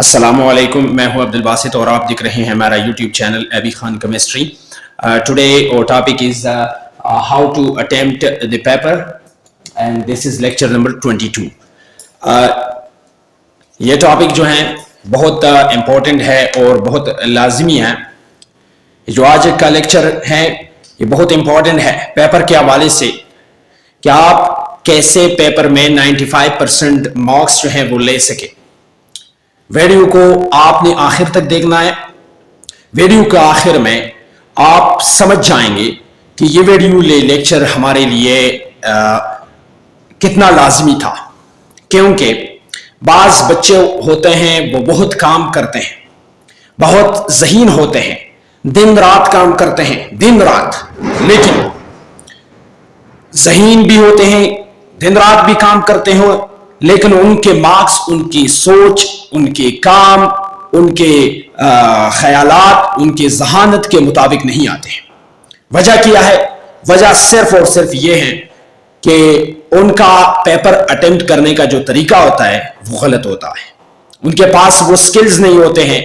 अस्सलामुअलैकुम, मैं हूं अब्दुल बासित और आप देख रहे हैं हमारा YouTube channel AB Khan chemistry. Today our topic is how to attempt the paper and this is lecture number 22। ये टॉपिक जो है बहुत इम्पोर्टेंट है और बहुत लाजमी है। जो आज का लेक्चर है ये बहुत इम्पोर्टेंट है पेपर के हवाले से कि आप कैसे पेपर में 95% मार्क्स जो हैं वो ले सके। वीडियो को आपने आखिर तक देखना है। वीडियो के आखिर में आप समझ जाएंगे कि ये वीडियो लेक्चर हमारे लिए कितना लाजमी था, क्योंकि बाज बच्चे होते हैं वो बहुत काम करते हैं, बहुत ज़हीन होते हैं, दिन रात काम करते हैं, दिन रात, लेकिन ज़हीन भी होते हैं, दिन रात भी काम करते हो, लेकिन उनके मार्क्स, उनकी सोच, उनके काम, उनके ख्यालात, उनके जहानत के मुताबिक नहीं आते हैं। वजह क्या है? वजह सिर्फ और सिर्फ ये है कि उनका पेपर अटेम्प्ट करने का जो तरीका होता है वो गलत होता है। उनके पास वो स्किल्स नहीं होते हैं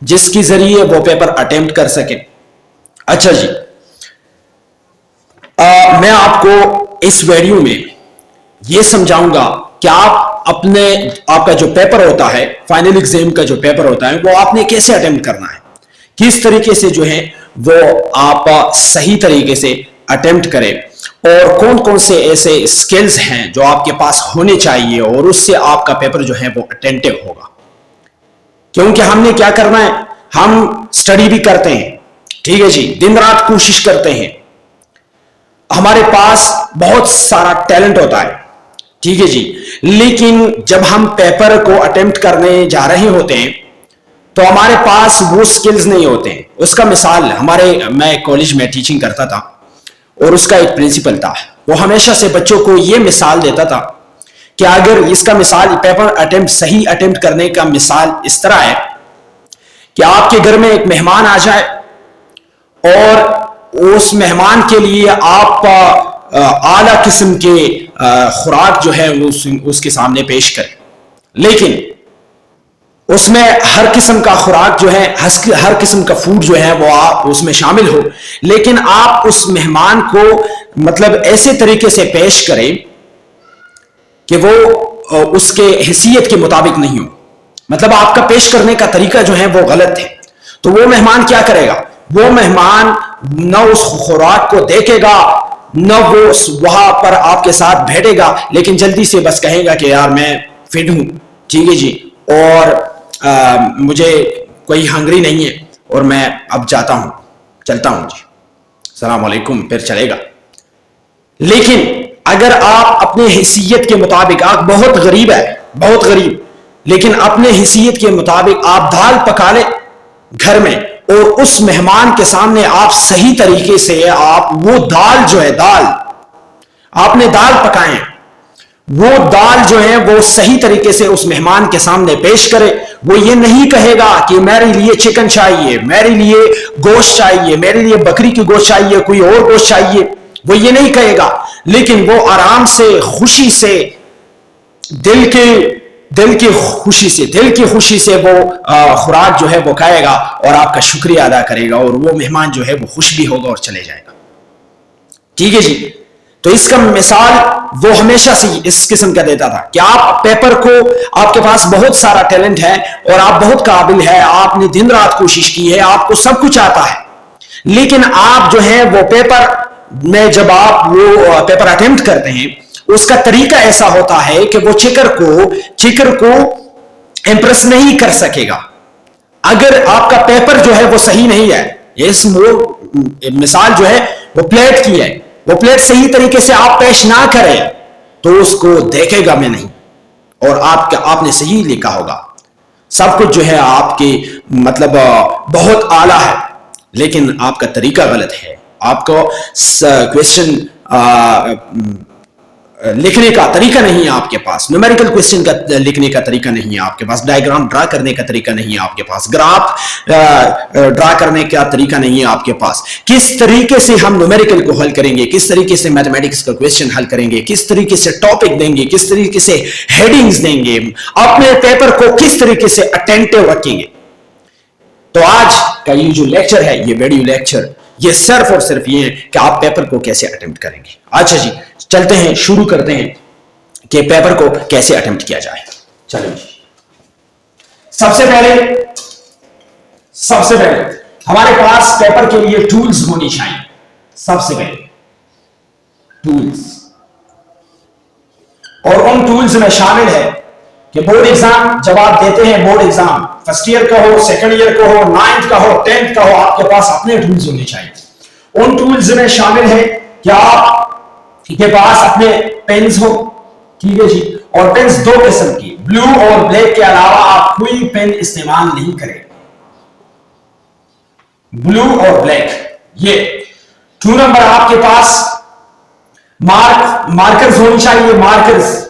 जिसके जरिए वो पेपर अटेम्प्ट कर सके। अच्छा जी, मैं आपको इस वीडियो में ये समझाऊंगा कि आपका जो पेपर होता है, फाइनल एग्जाम का जो पेपर होता है, वो आपने कैसे अटेम्प्ट करना है, किस तरीके से जो है वो आप सही तरीके से अटेम्प्ट करें और कौन कौन से ऐसे स्किल्स हैं जो आपके पास होने चाहिए और उससे आपका पेपर जो है वो अटेंटिव होगा। क्योंकि हमने क्या करना है, हम स्टडी भी करते हैं, ठीक है जी, दिन रात कोशिश करते हैं, हमारे पास बहुत सारा टैलेंट होता है, ठीक है जी, लेकिन जब हम पेपर को अटेम्प्ट करने जा रहे होते हैं तो हमारे पास वो स्किल्स नहीं होते हैं। उसका मिसाल मैं कॉलेज में टीचिंग करता था और उसका एक प्रिंसिपल था, वो हमेशा से बच्चों को ये मिसाल देता था कि अगर इसका मिसाल पेपर अटेम्प्ट, सही अटेम्प्ट करने का मिसाल इस तरह है कि आपके घर में एक मेहमान आ जाए और उस मेहमान के लिए आप आला किस्म के खुराक जो है वो उसके सामने पेश करें, लेकिन उसमें हर किस्म का खुराक जो है, हर किस्म का फूड जो है वो आप उसमें शामिल हो, लेकिन आप उस मेहमान को मतलब ऐसे तरीके से पेश करें कि वो उसके हैसियत के मुताबिक नहीं हो, मतलब आपका पेश करने का तरीका जो है वो गलत है। तो वो मेहमान क्या करेगा? वो मेहमान न उस खुराक को देखेगा, न वो वहां पर आपके साथ बैठेगा, लेकिन जल्दी से बस कहेगा कि यार मैं फिट हूं, ठीक है जी, और मुझे कोई हंगरी नहीं है और मैं अब चलता हूं जी, सलाम अलैकुम, फिर चलेगा। लेकिन अगर आप अपने हैसियत के मुताबिक, आप बहुत गरीब है, बहुत गरीब, लेकिन अपने हैसियत के मुताबिक आप दाल पका ले घर में और उस मेहमान के सामने आप सही तरीके से आप वो दाल जो है, दाल आपने दाल पकाए, वो दाल जो है वो सही तरीके से उस मेहमान के सामने पेश करे। वो ये नहीं कहेगा कि मेरे लिए चिकन चाहिए, मेरे लिए गोश्त चाहिए, मेरे लिए बकरी की गोश्त चाहिए, कोई और गोश्त चाहिए, वो ये नहीं कहेगा, लेकिन वो आराम से, खुशी से, दिल की खुशी से वो खुराक जो है वो खाएगा और आपका शुक्रिया अदा करेगा और वो मेहमान जो है वो खुश भी होगा और चले जाएगा, ठीक है जी। तो इसका मिसाल वो हमेशा से इस किस्म का देता था कि आप पेपर को, आपके पास बहुत सारा टैलेंट है और आप बहुत काबिल है, आपने दिन रात कोशिश की है, आपको सब कुछ आता है, लेकिन आप जो है वो पेपर में, जब आप वो पेपर अटेम्प्ट करते हैं, उसका तरीका ऐसा होता है कि वो चिकर को इंप्रेस नहीं कर सकेगा। अगर आपका पेपर जो है वो सही नहीं है, इस मिसाल जो है वो प्लेट की है, वो प्लेट सही तरीके से आप पेश ना करें तो उसको देखेगा मैं नहीं, और आपने सही लिखा होगा, सब कुछ जो है आपके मतलब बहुत आला है, लेकिन आपका तरीका गलत है, आपको क्वेश्चन लिखने का तरीका नहीं है आपके पास, न्यूमेरिकल क्वेश्चन का लिखने का तरीका नहीं है आपके पास, डायग्राम ड्रा करने का तरीका नहीं है आपके पास, ग्राफ ड्रा करने का तरीका नहीं है आपके पास, किस तरीके से हम न्यूमेरिकल को हल करेंगे, किस तरीके से मैथमेटिक्स का क्वेश्चन हल करेंगे, किस तरीके से टॉपिक देंगे, किस तरीके से हेडिंग्स देंगे, अपने पेपर को किस तरीके से अटेंटिव रखेंगे। तो आज का ये जो लेक्चर है, ये वीडियो लेक्चर, ये सिर्फ और सिर्फ ये है कि आप पेपर को कैसे अटेम्प्ट करेंगे। अच्छा जी, चलते हैं, शुरू करते हैं कि पेपर को कैसे अटेम्प्ट किया जाए। चलो जी, सबसे पहले हमारे पास पेपर के लिए टूल्स होनी चाहिए। सबसे पहले टूल्स, और उन टूल्स में शामिल है कि बोर्ड एग्जाम जब आप देते हैं, बोर्ड एग्जाम फर्स्ट ईयर का हो, सेकंड ईयर का हो, 9th का हो, 10th का हो, आपके पास अपने टूल्स होने चाहिए। उन टूल्स में शामिल है कि आपके पास अपने पेन्स हो, ठीक है जी, और पेन्स दो किस्म की, ब्लू और ब्लैक के अलावा आप कोई पेन इस्तेमाल नहीं करें। ब्लू और ब्लैक, ये 2 नंबर आपके पास मार्कर्स होनी चाहिए, मार्कर्स,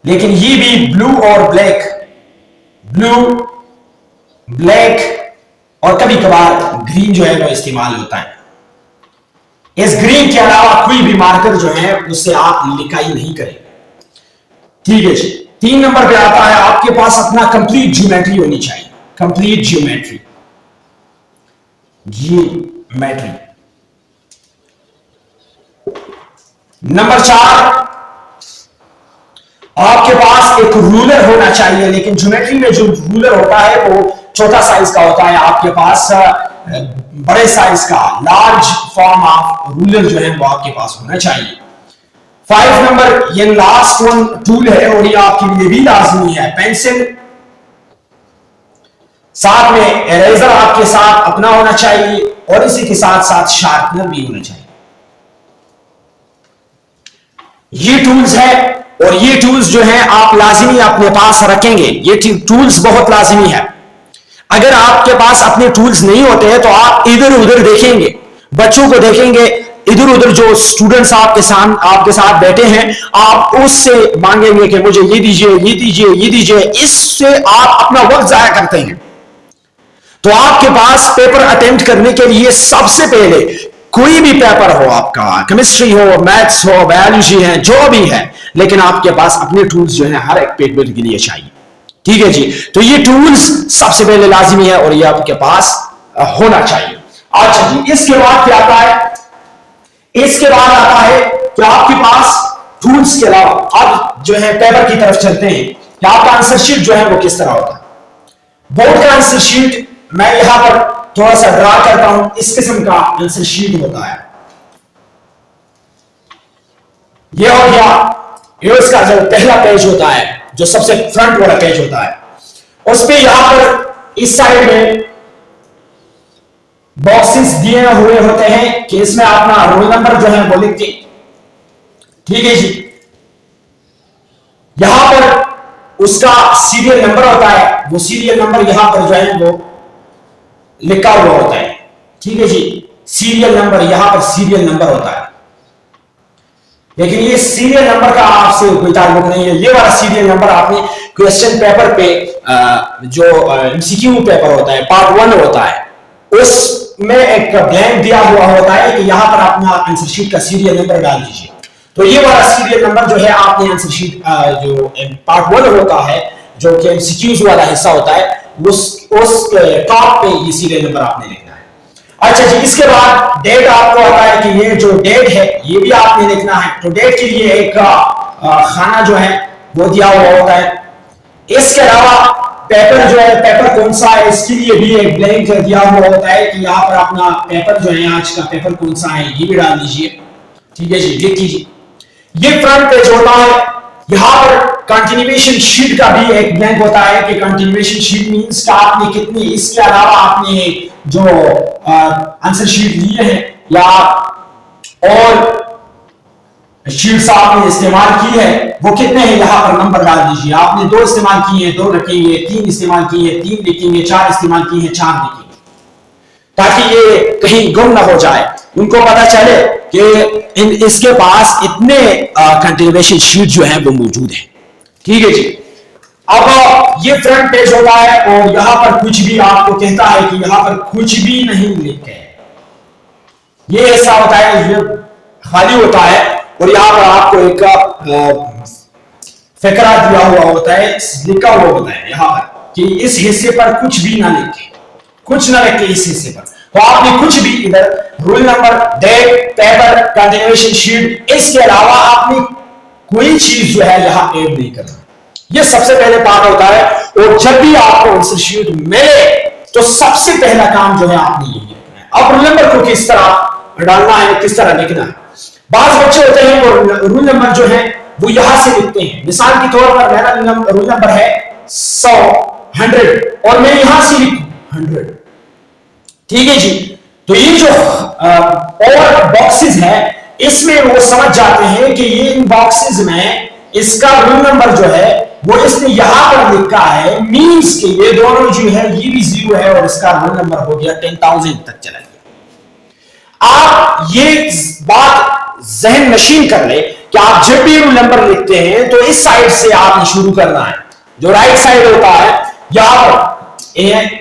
लेकिन ये भी ब्लू और ब्लैक, ब्लू ब्लैक और कभी कभार ग्रीन जो है वो इस्तेमाल होता है। इस ग्रीन के अलावा कोई भी मार्कर जो है उससे आप लिखाई नहीं करेंगे, ठीक है जी। 3 नंबर पे आता है आपके पास अपना कंप्लीट ज्योमेट्री होनी चाहिए, कंप्लीट ज्योमेट्री, नंबर 4 आपके पास एक रूलर होना चाहिए, लेकिन ज्योमेट्री में जो रूलर होता है वो छोटा साइज का होता है, आपके पास बड़े साइज का लार्ज फॉर्म ऑफ रूलर जो है वो आपके पास होना चाहिए। 5 नंबर, ये लास्ट वन टूल है और ये आपके लिए भी लाजमी है, पेंसिल, साथ में इरेजर आपके साथ अपना होना चाहिए और इसी के साथ साथ शार्पनर भी होना चाहिए। ये टूल्स है और ये टूल्स जो हैं आप लाजिमी अपने पास रखेंगे, ये टूल्स बहुत लाजिमी है। अगर आपके पास अपने टूल्स नहीं होते हैं तो आप इधर उधर देखेंगे, बच्चों को देखेंगे, इधर उधर जो स्टूडेंट्स आपके साथ बैठे हैं, आप उससे मांगेंगे कि मुझे ये दीजिए, ये दीजिए, ये दीजिए, इससे आप अपना वक्त जाया करते हैं। तो आपके पास पेपर अटेम्प्ट करने के लिए सबसे पहले कोई भी पेपर हो, आपका केमिस्ट्री हो, मैथ्स हो, बायोलॉजी है, जो भी है, लेकिन आपके पास अपने टूल्स जो है हर एक पेपर के लिए चाहिए, ठीक है जी। तो ये टूल्स सबसे पहले लाजिमी है और ये आपके पास होना चाहिए। अच्छा जी, इसके बाद क्या आता है, इसके बाद आता है कि आपके पास टूल्स के अलावा अब जो है पेपर की तरफ चलते हैं कि आपका आंसर शीट जो है वो किस तरह होता है। बोर्ड का आंसर शीट मैं यहां पर थोड़ा सा ड्रा करता हूं, इस किस्म का आंसर शीट होता है। ये हो गया, ये उसका जो पहला पेज होता है, जो सबसे फ्रंट वाला पेज होता है, उस पे यहां पर इस साइड में बॉक्सेस दिए हुए होते हैं कि इसमें अपना रोल नंबर जो है वो लिख के, ठीक है जी। यहां पर उसका सीरियल नंबर होता है, वो सीरियल नंबर यहां पर जो है वो लिखा हुआ होता है, ठीक है जी। सीरियल नंबर, यहां पर सीरियल नंबर होता है, लेकिन ये सीरियल नंबर का आपसे कोई ताल्लुक नहीं है। ये वाला सीरियल नंबर आपने क्वेश्चन पेपर पे जो एमसीक्यू पेपर होता है, पार्ट 1 होता है, उसमें एक ब्लैंक दिया हुआ होता है कि यहां पर अपना आंसर शीट का सीरियल नंबर डाल दीजिए। तो ये वाला सीरियल नंबर जो है आपने आंसर शीट जो पार्ट 1 होता है, जो कि एमसीक्यूज वाला हिस्सा होता है, उस टॉप पे ये सीरियल नंबर आपने लिखना है। अच्छा जी, इसके बाद डेट आपको आता है कि ये जो डेट है ये भी आपने लिखना है। तो डेट के लिए एक खाना जो है वो दिया हुआ होता है। इसके अलावा पेपर जो है, पेपर कौन सा है, इसके लिए भी एक ब्लैंक दिया हुआ होता है कि यहाँ पर अपना पेपर जो है, आज का पेपर कौन सा है, ये भी डाल दीजिए, ठीक है जी, लिख कीजिए। ये फ्रंट पेज होता है। यहां पर कंटिन्यूएशन शीट का भी एक ब्लैंक होता है कि कंटिन्यूएशन शीट मींस कि आपने कितनी, इसके अलावा आपने जो आंसर शीट लिए हैं या और शीट्स आपने इस्तेमाल की है वो कितने हैं, यहां पर नंबर डाल दीजिए। आपने 2 इस्तेमाल किए हैं, 2 रखेंगे, 3 इस्तेमाल किए हैं, 3 लिखेंगे, 4 इस्तेमाल किए हैं, 4 लिखेंगे। ताकि ये कहीं गुम ना हो जाए, उनको पता चले कि इसके पास इतने कंटिन्यूएशन शीट जो है वो मौजूद है। ठीक है जी। अब ये फ्रंट पेज होता है और यहां पर कुछ भी आपको कहता है कि यहां पर कुछ भी नहीं लिखे, ये ऐसा होता है, ये खाली होता है और यहां पर आपको एक फिक्रा दिया हुआ होता है, लिखा हुआ होता है यहां पर कि इस हिस्से पर कुछ भी ना लिखे, कुछ ना लिखे इस हिस्से पर। तो आपने कुछ भी इधर rule number, date, paper, continuation sheet, इसके अलावा आपने कोई चीज जो है यहां ऐड नहीं करना। ये सबसे पहले पार्ट होता है। और जब भी आपको आंसर शीट मिले तो सबसे पहला काम जो है आपने यही लिखना है। अब रूल नंबर को किस तरह डालना है, किस तरह लिखना है। बात बच्चे होते हैं वो रूल नंबर जो है वो यहां से लिखते हैं। मिसाल के तौर पर मेरा रूल नंबर है 100, 100 और मैं यहां से लिखूं 100। ठीक है जी। तो ये जो और बॉक्सेस है इसमें वो समझ जाते हैं कि ये इन बॉक्सेस में इसका रूल नंबर जो है वो इसने यहां पर लिखा है, मींस कि ये दोनों जो है ये भी 0 है और इसका रूल नंबर हो गया 10,000 तक चला गया। आप ये बात जहन नशीन कर ले कि आप जब भी रूल नंबर लिखते हैं तो इस साइड से आपने शुरू करना है, जो राइट साइड होता है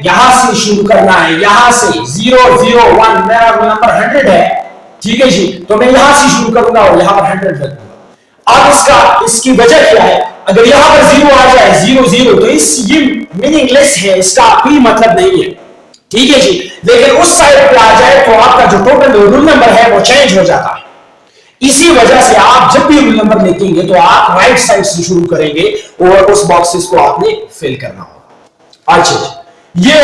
यहां से शुरू करना है, यहां से 001 मेरा रूल नंबर 100 है। ठीक है जी। तो मैं यहां से शुरू करूंगा और यहां पर 100 रख दूंगा। अब इसकी वजह क्या है, अगर यहां पर 0 आ जाए 00 तो ये मीनिंगलेस है, इसका कोई मतलब नहीं है। ठीक है जी। लेकिन उस साइड पे आ जाए तो आपका जो टोटल रूल नंबर है वो चेंज हो जाता है। इसी वजह से आप जब भी रूल नंबर लिखेंगे तो आप राइट साइड से शुरू करेंगे और उस बॉक्सेस को आपने फिल करना होगा। अच्छा, ये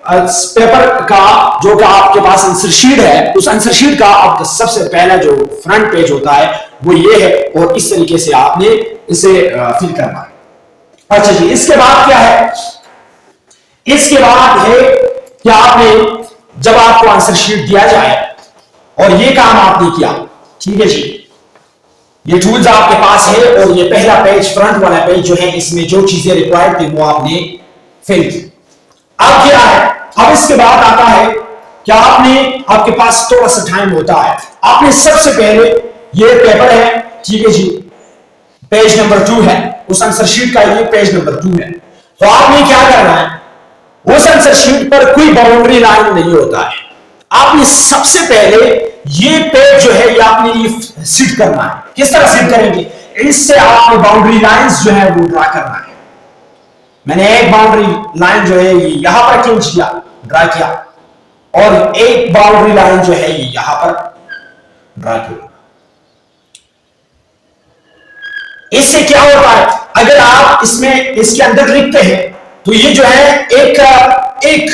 पेपर का जो कि आपके पास आंसर शीट है, उस आंसर शीट का अब सबसे पहला जो फ्रंट पेज होता है वो ये है और इस तरीके से आपने इसे फिल करना है। अच्छा जी। इसके बाद क्या है, इसके बाद है कि आपने जब आपको आंसर शीट दिया जाए और ये काम आपने किया, ठीक है जी, ये टूल्स आपके पास है और ये पहला पेज, फ्रंट वाला पेज जो है, इसमें जो चीजें रिक्वायर्ड थी वो आपने फिल की। अब क्या है, अब इसके बाद आता है कि आपके पास थोड़ा सा टाइम होता है। आपने सबसे पहले ये पेपर है, ठीक है जी, पेज नंबर 2 है, उस आंसर शीट का ये पेज नंबर 2 है। तो आपने क्या करना है, उस आंसर शीट पर कोई बाउंड्री लाइन नहीं होता है। आपने सबसे पहले ये पेज जो है ये आपने ये सीट करना है। किस तरह सीट करेंगे, इससे आपने बाउंड्री लाइंस जो है वो ड्रा करना है। मैंने एक बाउंड्री लाइन जो है ये यहां पर खींच किया, ड्रा किया, और एक बाउंड्री लाइन जो है ये यहां पर ड्रा किया। इससे क्या होता है, अगर आप इसमें इसके अंदर लिखते हैं तो ये जो है एक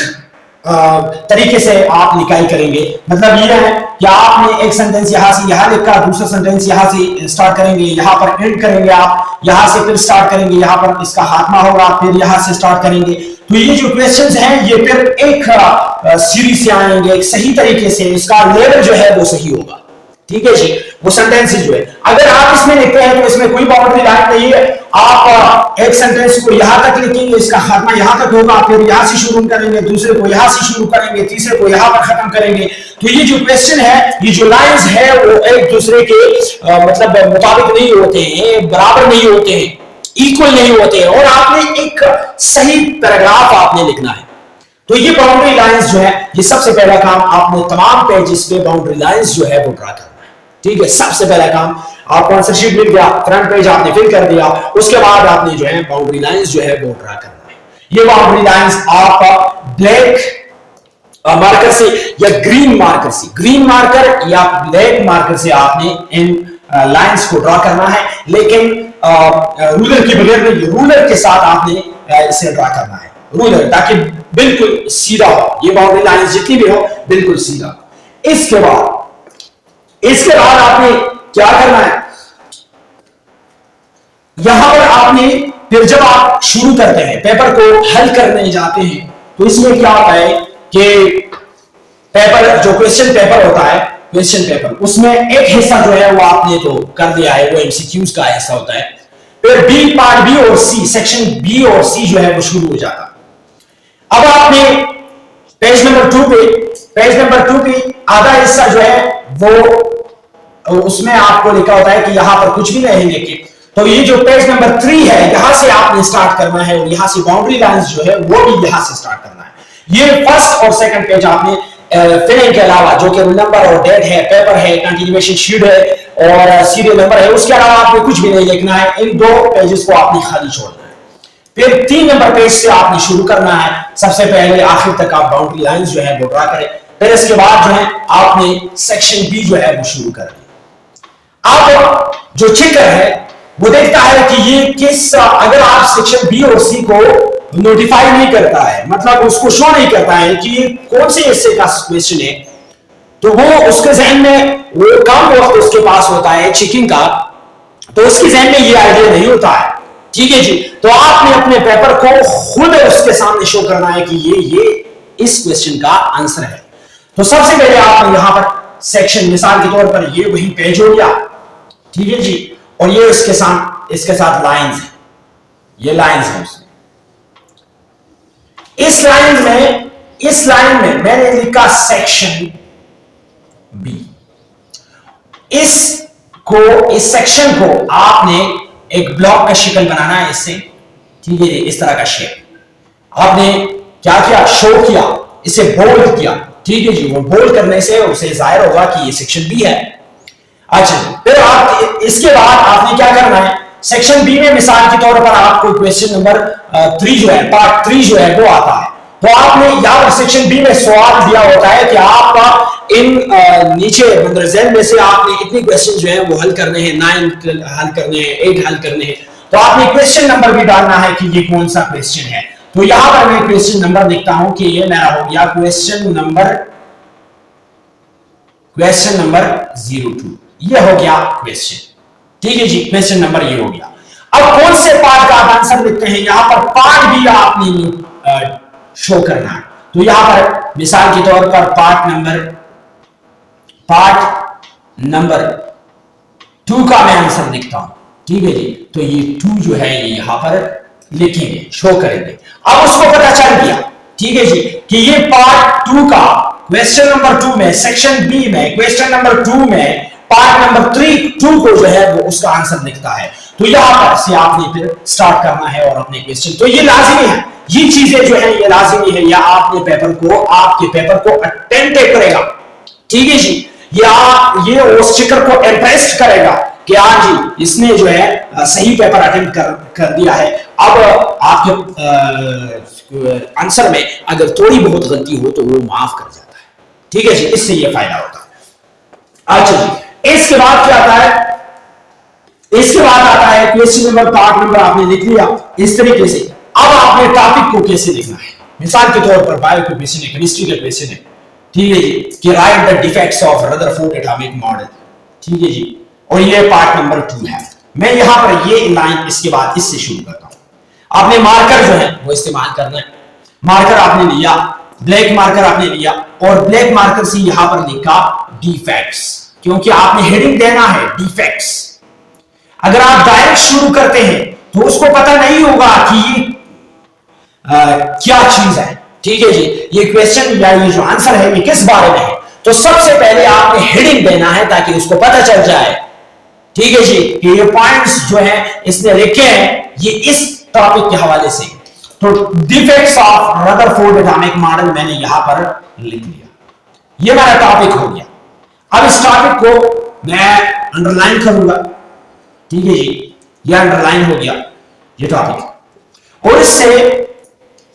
तरीके से आप निकाल करेंगे। मतलब ये है कि आपने एक सेंटेंस यहां से यहां लिखा, दूसरा सेंटेंस यहां से स्टार्ट करेंगे, यहां पर एंड करेंगे, आप यहां से फिर स्टार्ट करेंगे, यहां पर इसका खात्मा होगा, फिर यहां से स्टार्ट करेंगे। तो ये जो क्वेश्चंस हैं ये फिर एक सीरीज से आएंगे, एक सही तरीके से, इसका लेवल जो है वो सही होगा। ठीक है जी, वो सेंटेंस जो है, अगर आप इसमें लिखते हैं तो इसमें कोई बाउंड्री लाइन नहीं है। आप एक सेंटेंस को यहां तक लिखेंगे, इसका खात्मा यहां तक होगा, फिर यहां से शुरू करेंगे, दूसरे को यहां से शुरू करेंगे, तीसरे को यहां पर खत्म करेंगे। तो ये जो क्वेश्चन है, ये जो लाइंस है वो एक दूसरे के मतलब मुताबिक नहीं होते हैं, बराबर नहीं होते हैं, इक्वल नहीं होते हैं, और आपने एक सही पैराग्राफ आपने लिखना है। तो ये बाउंड्री लाइंस जो है, ये सबसे पहला काम आपने तमाम पेजेस पे बाउंड्री लाइंस जो है वो ड्रा करना है। ठीक है, सबसे पहला काम आपको आंसर शीट मिल गया, फ्रंट पेज आपने फिल कर दिया, उसके बाद आपने जो है बाउंड्री लाइंस जो है वो ड्रा करना है। ये बाउंड्री लाइंस आप ब्लैक मार्कर से या ग्रीन मार्कर या ब्लैक मार्कर से आपने इन लाइंस को ड्रा करना है, लेकिन रूलर के बगैर नहीं, रूलर के साथ आपने इसे ड्रा करना है, रूलर, ताकि बिल्कुल सीधा हो, ये बाउंड्री लाइंस जितनी भी हो बिल्कुल सीधा। इसके बाद आपने क्या करना है, यहां पर आपने फिर जब आप शुरू करते हैं, पेपर को हल करने जाते हैं, तो इसमें क्या होता है कि पेपर जो क्वेश्चन पेपर होता है, क्वेश्चन पेपर, उसमें एक हिस्सा जो है वो आपने तो कर दिया है, वो एमसीक्यूज का हिस्सा होता है। फिर बी, पार्ट बी और सी, सेक्शन बी और सी जो है वो शुरू हो जाता है। अब आपने पेज नंबर 2 पे पेज नंबर 2 की आधा हिस्सा जो है वो उसमें आपको लिखा होता है कि यहां पर कुछ भी नहीं लिखे। तो ये जो पेज नंबर 3 है यहां से आपने स्टार्ट करना है और यहां से बाउंड्री लाइंस जो है वो भी यहां से स्टार्ट करना है। ये फर्स्ट और सेकंड पेज आपने फिलिंग के अलावा जो कि रोल नंबर और डेट है, पेपर है, कंटिन्यूएशन शीट है और सीरियल नंबर है, उसके अलावा आपने कुछ भी नहीं लिखना है। इन 2 पेजेस को आपने खाली छोड़ना है। फिर 3 नंबर पेज से आपने शुरू करना है। सबसे पहले आखिर तक आप बाउंड्री लाइंस जो है वो ड्रा करें। फिर इसके बाद जो है आपने सेक्शन बी जो है वो शुरू कर दिया। अब जो चेकर है वो देखता है कि ये किस, अगर आप सेक्शन बी और सी को नोटिफाई नहीं करता है, मतलब उसको शो नहीं करता है कि ये कौन से हिस्से का क्वेश्चन है, तो वो उसके जहन में वो कम वक्त उसके पास होता है चेकिंग का, तो उसके जहन में ये आइडिया नहीं होता है। ठीक है जी, तो आपने अपने पेपर को खुद उसके सामने शो करना है कि ये इस क्वेश्चन का आंसर है। तो सबसे पहले आपने यहां पर सेक्शन, मिसाल के तौर पर ये वही पेज हो गया, ठीक है जी, और ये इसके साथ लाइंस है, ये लाइंस है उसमें। इस लाइन में मैंने लिखा सेक्शन बी। इस सेक्शन को आपने एक ब्लॉक का शिकल बनाना है इससे, ठीक है, इस तरह का शेप आपने क्या किया, शो किया, इसे बोल्ड किया, ठीक है जी। वो बोल्ड करने से उसे जाहिर होगा कि ये सेक्शन बी है। अच्छा, फिर आप इसके बाद आपने क्या करना है, सेक्शन बी में मिसाल के तौर पर आपको क्वेश्चन नंबर 3 जो है, पार्ट 3 जो है वो आता है, तो आपने यहां पर सेक्शन बी में सवाल दिया होता है कि आपका इन नीचे मंदरजेल में से आपने इतने क्वेश्चन जो है वो हल करने हैं, 9 हल करने हैं, 8 हल करने हैं, तो आपने क्वेश्चन नंबर भी डालना है कि ये कौन सा क्वेश्चन है। तो यहां पर मैं क्वेश्चन नंबर लिखता हूं कि ये मेरा हो गया क्वेश्चन नंबर 02, ये हो गया क्वेश्चन, ठीक है जी, क्वेश्चन नंबर ये हो गया। अब कौन से पार्ट का आप आंसर लिखते हैं, यहां पर पार्ट भी आपने शो करना है। तो यहां पर मिसाल के तौर पर पार्ट नंबर 2 का मैं आंसर लिखता हूं, ठीक है जी। तो ये 2 जो है ये यहां पर लिखेंगे, शो करेंगे। अब उसको पता चल गया, ठीक है जी, कि ये पार्ट 2 का क्वेश्चन नंबर 2 में, सेक्शन बी में क्वेश्चन नंबर 2 में पार्ट नंबर 2 को जो है वो उसका आंसर लिखता है। तो यहां पर से आपने फिर स्टार्ट करना है और अपने क्वेश्चन, तो ये लाजिमी है, ये चीजें जो है ये लाजिमी है, या आपके पेपर को अटेंटिव करेगा, ठीक है जी। ये उस चेकर को इंप्रेस करेगा कि हाँ जी इसने जो है सही पेपर अटेम्प्ट कर दिया है। अब आपके आंसर में अगर थोड़ी बहुत गलती हो तो वो माफ कर जाता है, ठीक है जी, इससे ये फायदा होता है। अच्छा जी, इसके बाद क्या आता है, इसके बाद आता है क्वेश्चन नंबर, पार्ट नंबर आपने लिख लिया इस तरीके से। अब आपने टॉपिक को कैसे लिखना है, मिसाल के तौर पर बायो का क्वेश्चन है, केमिस्ट्री का क्वेश्चन है, ठीक है जी, कि right the defects of Rutherford atomic model, ठीक है जी, और ये पार्ट नंबर 2 है। मैं यहां पर ये लाइन इसके बाद इससे शुरू करता हूं। आपने मार्कर जो है वो इस्तेमाल करना है। मार्कर आपने लिया, ब्लैक मार्कर आपने लिया, और ब्लैक मार्कर से यहां पर लिखा डिफेक्ट्स, क्योंकि आपने हेडिंग देना है डिफेक्ट्स। अगर आप डायरेक्ट शुरू करते हैं तो उसको पता नहीं होगा कि ये क्या चीज है, ठीक है जी, ये क्वेश्चन या ये जो आंसर है ये किस बारे में है। तो सबसे पहले आपने हेडिंग देना है ताकि उसको पता चल जाए, ठीक है जी, कि ये पॉइंट्स जो है इसने लिखे हैं ये इस टॉपिक के हवाले से। तो defects of Rutherford atomic model मैंने यहां पर लिख लिया, ये मेरा टॉपिक हो गया। अब इस टॉपिक को मैं अंडरलाइन करूंगा, ठीक है जी, ये अंडरलाइन हो गया ये टॉपिक, और इससे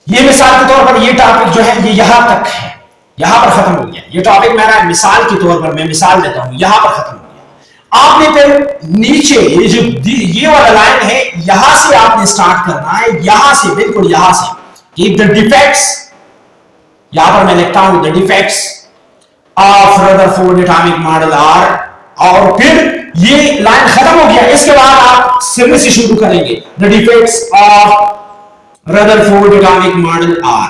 ये मिसाल के तौर पर ये टॉपिक जो है ये यहां तक है, यहां पर खत्म हो गया ये टॉपिक मेरा। मिसाल के तौर पर मैं मिसाल देता हूं, यहां पर खत्म हो गया। आपने फिर नीचे ये जो ये वाला लाइन है यहां से आपने स्टार्ट करना है, यहां से, बिल्कुल यहां से, कि द डिफेक्ट्स, यहां पर मैं लिखता हूं the defects of Rutherford atomic model are, और फिर ये लाइन खत्म हो गया। इसके बाद आप सिरे से शुरू करेंगे, the defects of Rutherford atomic model are.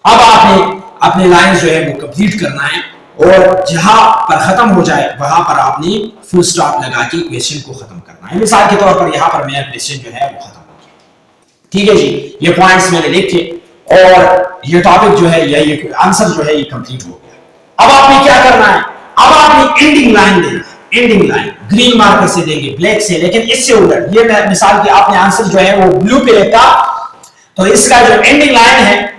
अब आपने अपने लाइन जो है वो कंप्लीट करना है, और जहां पर खत्म हो जाए वहां पर आपने फुल स्टॉप लगा के क्वेश्चन को खत्म करना है। मिसाल के तौर पर यहां पर मेरा क्वेश्चन जो है वो खत्म हो गया, ठीक है जी, ये पॉइंट्स मैंने लिखे और ये टॉपिक जो है या ये आंसर जो है ये कंप्लीट हो गया। अब आपने क्या करना है, अब आपने एंडिंग लाइन देना है। एंडिंग लाइन ग्रीन मार्कर से देंगे, ब्लैक से, लेकिन इससे उलट। ये मैं मिसाल की आपने आंसर जो है वो ब्लू पे लिखा, तो इसका जो एंडिंग लाइन है,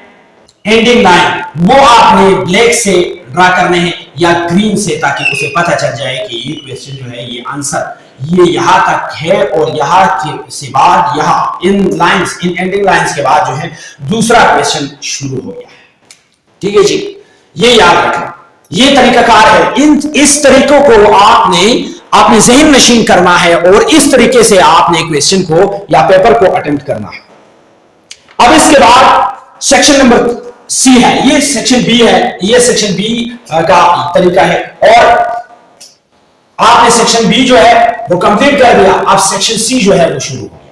एंडिंग लाइन वो आपने ब्लैक से ड्रा करने हैं या ग्रीन से, ताकि उसे पता चल जाए कि ये क्वेश्चन जो है ये आंसर ये यहां तक है और यहां के से बाद यहां इन लाइंस, इन एंडिंग लाइंस के बाद जो है दूसरा क्वेश्चन शुरू हो गया है। ठीक है जी, ये याद रखना, ये तरीकाकार है। इस तरीकों को आपने ज़हन नशीन करना है और इस तरीके से आपने क्वेश्चन को या पेपर को अटेम्प्ट करना है। अब इसके बाद सेक्शन नंबर सी है, ये सेक्शन बी है, ये सेक्शन बी का तरीका है। और आपने सेक्शन बी जो है वो कंप्लीट कर दिया, अब सेक्शन सी जो है वो शुरू हो गया।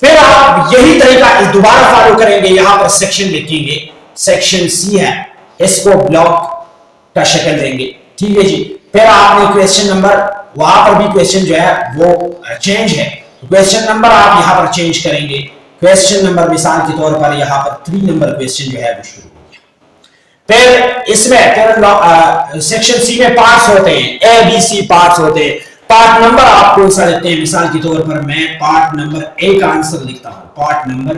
फिर आप यही तरीका दोबारा फॉलो करेंगे, यहां पर सेक्शन लिखेंगे, सेक्शन सी है, इसको ब्लॉक का शक्ल देंगे। ठीक है जी, फिर आपने क्वेश्चन नंबर, वहां पर भी क्वेश्चन जो है वो चेंज है, क्वेश्चन नंबर आप यहां पर चेंज करेंगे। क्वेश्चन नंबर मिसाल के तौर पर यहां पर 3 नंबर क्वेश्चन जो है वो शुरू हो गया। फिर इसमें फिर सेक्शन सी में पार्ट्स होते हैं, ए बी सी पार्ट्स होते हैं। पार्ट नंबर आप कौन सा लिखते हैं, मिसाल के तौर पर मैं पार्ट नंबर ए का आंसर लिखता हूं, पार्ट नंबर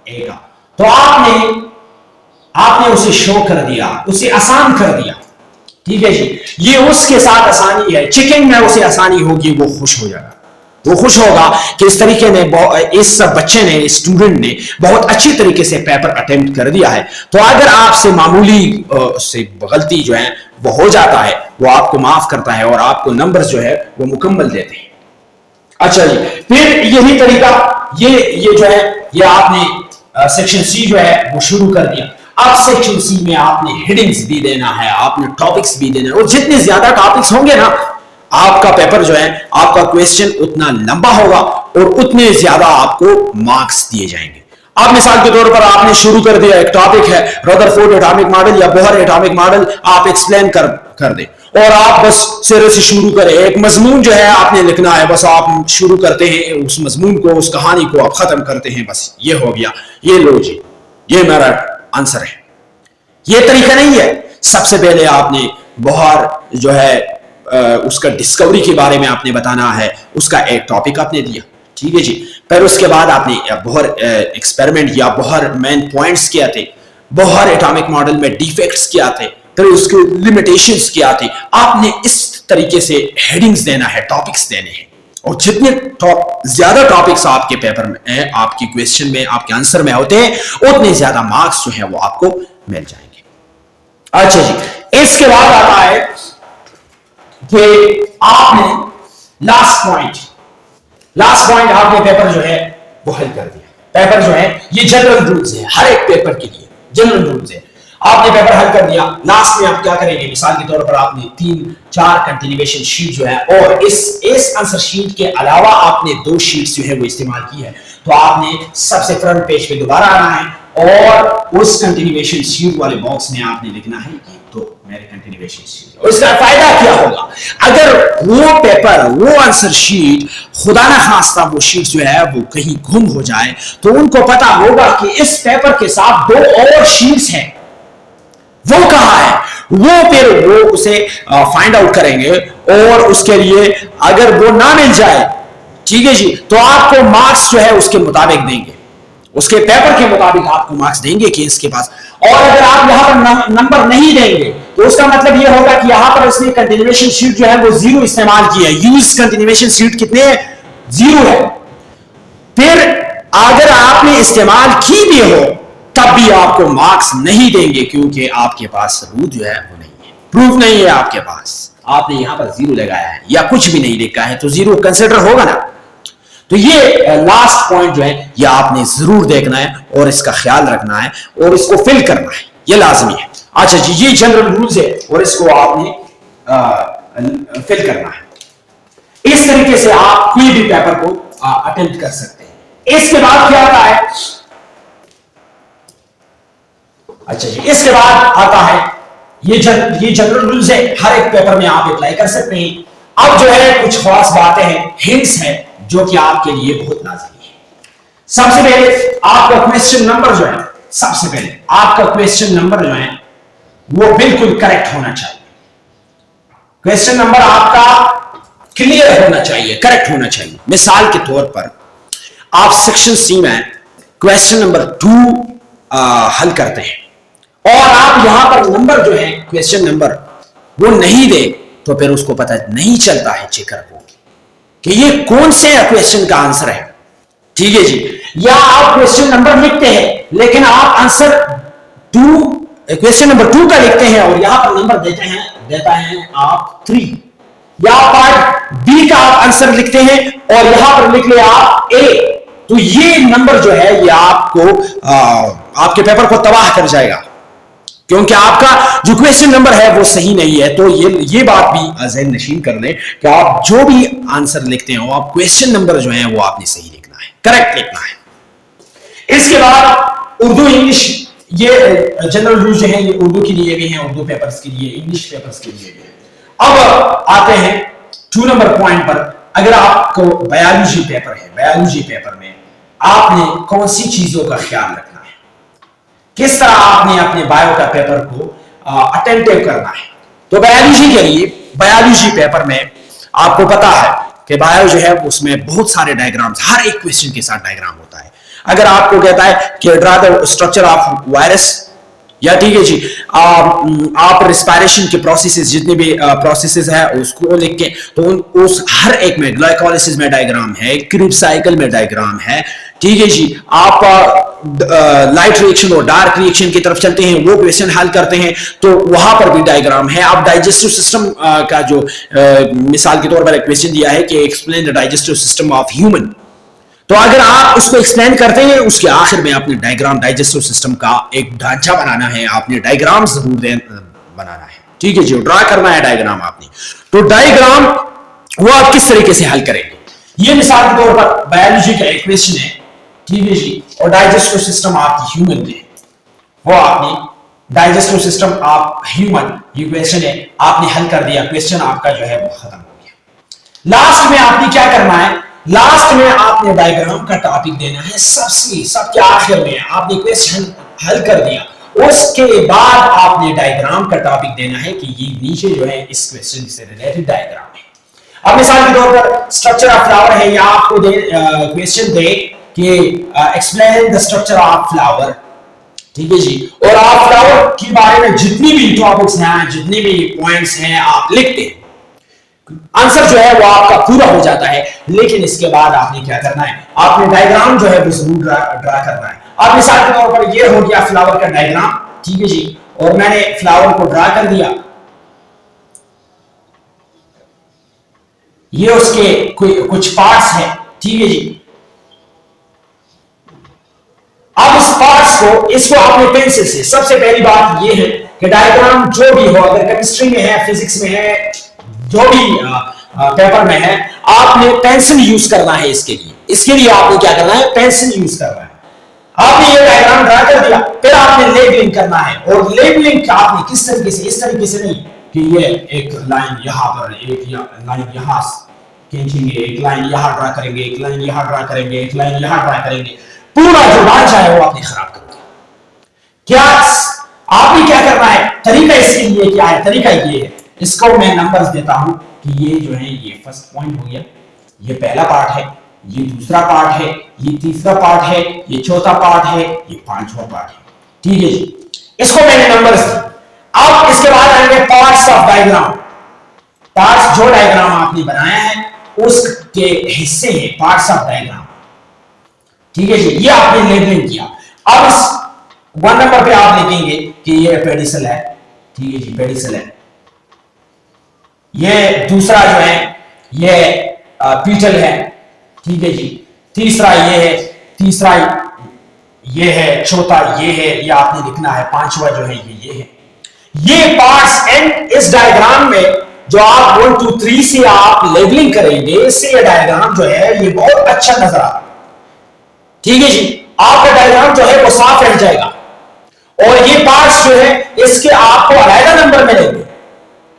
ए का। तो आपने उसे शो कर दिया, उसे आसान कर दिया। ठीक है जी, ये उसके साथ आसानी है, चेकिंग में उसे आसानी होगी, वो खुश हो जाएगा, वो खुश होगा कि इस तरीके में इस बच्चे ने, स्टूडेंट ने बहुत अच्छी तरीके से पेपर अटेम्प्ट कर दिया है। तो अगर आपसे मामूली से गलती जो है वो हो जाता है, वो आपको माफ करता है और आपको नंबर जो है वो मुकम्मल देते हैं। अच्छा जी, फिर यही तरीका ये जो है ये आपने सेक्शन सी जो है वो शुरू कर दिया। अब सेक्शन सी में आपने हेडिंग्स भी देना है, आपने टॉपिक्स भी देना है, और जितने ज्यादा टॉपिक्स होंगे ना, आपका पेपर जो है, आपका क्वेश्चन उतना लंबा होगा और उतने ज्यादा आपको मार्क्स दिए जाएंगे। अब मिसाल के तौर पर आपने शुरू कर दिया, एक टॉपिक है रदरफोर्ड एटॉमिक मॉडल या बोहर एटॉमिक मॉडल, आप एक्सप्लेन कर दें और आप बस सिरे से शुरू करें। एक मजमून जो है आपने लिखना है, बस आप शुरू करते हैं उस मजमून को, उस कहानी को आप खत्म करते हैं, बस ये हो गया, ये लो जी, ये मेरा आंसर है। ये तरीका नहीं है। सबसे पहले आपने बोहर जो है उसका डिस्कवरी के बारे में आपने बताना है, उसका एक टॉपिक आपने दिया। ठीक है जी, फिर उसके बाद आपने बोहर एक्सपेरिमेंट या बोहर मेन पॉइंट्स क्या थे, बोहर एटॉमिक मॉडल में डिफेक्ट्स क्या थे, फिर उसके लिमिटेशंस क्या थे। आपने इस तरीके से हेडिंग्स देना है, टॉपिक्स देने हैं, और जितने ज्यादा टॉपिक्स आपके पेपर में, आपके क्वेश्चन में, आपके आंसर में होते हैं, उतने ज्यादा मार्क्स जो है वो आपको मिल जाएंगे। अच्छा जी, इसके बाद आता है कि आपने लास्ट पॉइंट आपने पेपर जो है वो हल कर दिया। पेपर जो है ये जनरल रूल्स है, हर एक पेपर के लिए जनरल रूल्स है। आपने पेपर हल कर दिया, लास्ट में आप क्या करेंगे, मिसाल के तौर पर आपने 3-4 कंटिन्यूएशन शीट जो है, और इस आंसर शीट के अलावा आपने 2 शीट्स जो है वो इस्तेमाल की है, तो आपने सबसे फ्रंट पेज पे दोबारा आना है और उस कंटिन्यूएशन शीट वाले बॉक्स में आपने लिखना है ये तो मेरे कंटिन्यूएशन शीट। इसका फायदा क्या होगा, अगर वो पेपर, वो आंसर शीट खुदा ना खास्ता वो शीट जो है वो कहीं गुम हो जाए, तो उनको पता होगा कि इस पेपर के साथ 2 और शीट्स हैं, वो कहां है, वो फिर वो उसे फाइंड आउट करेंगे और उसके लिए अगर वो ना मिल जाए, ठीक है जी, तो आपको मार्क्स जो है उसके मुताबिक देंगे, उसके पेपर के मुताबिक आपको मार्क्स देंगे कि इसके पास। और अगर आप यहां पर नंबर नहीं देंगे तो उसका मतलब यह होगा कि यहां पर उसने कंटिन्यूएशन शीट जो है वो 0 इस्तेमाल की है। यूज कंटिन्यूएशन शीट कितने है, 0 है। फिर अगर आपने इस्तेमाल की भी हो तब भी आपको मार्क्स नहीं देंगे, क्योंकि आपके पास सबूत जो है वो नहीं है, प्रूफ नहीं है आपके पास। आपने यहां पर 0 लगाया है या कुछ भी नहीं लिखा है तो 0 कंसिडर होगा ना। तो ये लास्ट पॉइंट जो है ये आपने जरूर देखना है और इसका ख्याल रखना है और इसको फिल करना है, ये लाजमी है। अच्छा जी, ये जनरल रूल्स है और इसको आपने फिल करना है। इस तरीके से आप कोई भी पेपर को अटेम्प्ट कर सकते हैं। इसके बाद क्या आता है, अच्छा जी, इसके बाद आता है ये जनरल रूल्स है, हर एक पेपर में आप अप्लाई कर सकते हैं। अब जो है कुछ खास बातें हैं, हिंट्स हैं, जो कि आपके लिए बहुत लाजमी है। सबसे पहले आपका क्वेश्चन नंबर जो है सबसे पहले आपका क्वेश्चन नंबर जो है वो बिल्कुल करेक्ट होना चाहिए। क्वेश्चन नंबर आपका क्लियर होना चाहिए, करेक्ट होना चाहिए। मिसाल के तौर पर आप सेक्शन सी में क्वेश्चन नंबर 2 हल करते हैं और आप यहां पर नंबर जो है क्वेश्चन नंबर वो नहीं दे, तो फिर उसको पता नहीं चलता है चेकर को कि ये कौन से क्वेश्चन का आंसर है। ठीक है जी। या आप क्वेश्चन नंबर लिखते हैं लेकिन आप आंसर क्वेश्चन नंबर 2 का लिखते हैं और यहां पर नंबर देता है आप 3, या पार्ट बी का आप आंसर लिखते हैं और यहां पर लिख ले आप ए, तो ये नंबर जो है ये आपको आपके पेपर को तबाह कर जाएगा, क्योंकि आपका जो क्वेश्चन नंबर है वो सही नहीं है। तो ये बात भी ज़हन नशीन कर लें कि आप जो भी आंसर लिखते हो आप क्वेश्चन नंबर जो है वो आपने सही लिखना है, करेक्ट लिखना है। इसके बाद उर्दू इंग्लिश, ये जनरल रूल जो है ये उर्दू के लिए भी हैं, उर्दू पेपर्स के लिए, इंग्लिश पेपर्स के लिए भी। अब आते हैं 2 नंबर पॉइंट पर। अगर आपको बायोलॉजी पेपर है, बायोलॉजी पेपर में आपने कौन सी चीजों का ख्याल रखना है, किस तरह आपने अपने बायो का पेपर को अटेंटिव करना है। तो बायोलॉजी के लिए, बायोलॉजी पेपर में आपको पता है कि बायो जो है उसमें बहुत सारे डायग्राम्स, हर एक क्वेश्चन के साथ डायग्राम होता है। अगर आपको कहता है कि draw the structure of virus, या ठीक है जी, आप रिस्पायरेशन के प्रोसेसेस, जितने भी प्रोसेसेस है उसको लिख के, तो उस हर एक में ग्लाइकोलाइसिस में डायग्राम है, क्रीब साइकिल में डायग्राम है। ठीक है जी। आप लाइट रिएक्शन और डार्क रिएक्शन की तरफ चलते हैं, वो क्वेश्चन हल करते हैं तो वहां पर भी डायग्राम है। आप डाइजेस्टिव सिस्टम का जो मिसाल के तौर पर एक क्वेश्चन दिया है कि explain the digestive system of human, तो अगर आप उसको एक्सप्लेन करते हैं उसके आखिर में आपने डायग्राम, डाइजेस्टिव सिस्टम का एक ढांचा बनाना है, आपने डायग्राम जरूर बनाना है। ठीक है जी, ड्रा करना है डायग्राम आपने। तो डायग्राम वो आप किस तरीके से हल करेंगे, ये मिसाल के तौर पर बायोलॉजी का एक क्वेश्चन है, ठीक है जी, और डाइजेस्टिव सिस्टम ऑफ ह्यूमन में वो आपने डाइजेस्टिव सिस्टम ऑफ ह्यूमन ये क्वेश्चन है, आपने हल कर दिया, क्वेश्चन आपका जो है वो खत्म हो गया। लास्ट में आपने क्या करना है, लास्ट में आपने डायग्राम का टॉपिक देना है, सबके आखिर में आपने क्वेश्चन हल कर दिया, उसके बाद आपने डायग्राम का टॉपिक देना है कि ये नीचे जो है इस क्वेश्चन से रिलेटेड डायग्राम है। अब मिसाल के तौर पर स्ट्रक्चर ऑफ फ्लावर है, या आपको क्वेश्चन दे कि explain the structure of flower, ठीक है जी, और आप फ्लावर के बारे में जितनी भी टॉपिक्स हैं, जितने भी पॉइंट्स हैं आप लिखते हैं, आंसर जो है वो आपका पूरा हो जाता है। लेकिन इसके बाद आपने क्या करना है, आपने डायग्राम जो है वो जरूर ड्रा करना है। अब मिसाल के तौर पर ये हो गया फ्लावर का डायग्राम, ठीक है जी, और मैंने फ्लावर को ड्रा कर दिया, ये उसके कुछ पार्ट्स हैं, ठीक है जी। अब इस पार्ट्स को, इसको आपने पेंसिल से, सबसे पहली बात ये है कि डायग्राम जो भी हो, अगर केमिस्ट्री में है, फिजिक्स में है, जो भी पेपर में है, आपने पेंसिल यूज करना है इसके लिए आपने क्या करना है, पेंसिल यूज करना है। आपने ये डायग्राम ड्रा कर दिया, फिर आपने लेबलिंग करना है, और लेबलिंग आपने किस तरीके से, इस तरीके से नहीं कि ये एक लाइन यहां पर, एक लाइन यहां खींचेंगे, एक लाइन यहां ड्रा करेंगे, एक लाइन यहां ड्रा करेंगे, एक लाइन यहां ड्रा करेंगे, पूरा जो ढांचा है वो आपने खराब कर दिया। क्या आपने क्या करना है, तरीका इसके लिए क्या है, तरीका ये है, इसको मैं नंबर्स देता हूं कि ये जो है ये फर्स्ट पॉइंट हो गया, ये पहला पार्ट है, ये दूसरा पार्ट है, ये तीसरा पार्ट है, ये चौथा पार्ट है, ये पांचवा पार्ट है, ठीक है जी। इसको मैंने नंबर्स दिए। अब इसके बाद आएंगे पार्ट्स ऑफ डायग्राम, पार्ट्स जो डायग्राम आपने बनाया है उसके हिस्से हैं पार्ट्स ऑफ डायग्राम, ठीक है जी, ये आपने लेबलिंग किया। अब इस 1 नंबर पे आप लिखेंगे कि ये पेडिसल है, ठीक है जी, पेडिसल है, ये दूसरा जो है ये पीटल है, ठीक है जी, तीसरा ये है, तीसरा ये है, चौथा ये है, ये आपने लिखना है, पांचवा जो है ये है। ये पार्ट्स एंड इस डायग्राम में जो आप 1 2 3 से आप लेबलिंग करेंगे, इससे ये डायग्राम जो है ये बहुत अच्छा नजर आता है, ठीक है जी, आपका डायग्राम जो है वो साफ रह जाएगा। और ये पार्ट्स जो है इसके आपको अलग नंबर मिलेंगे,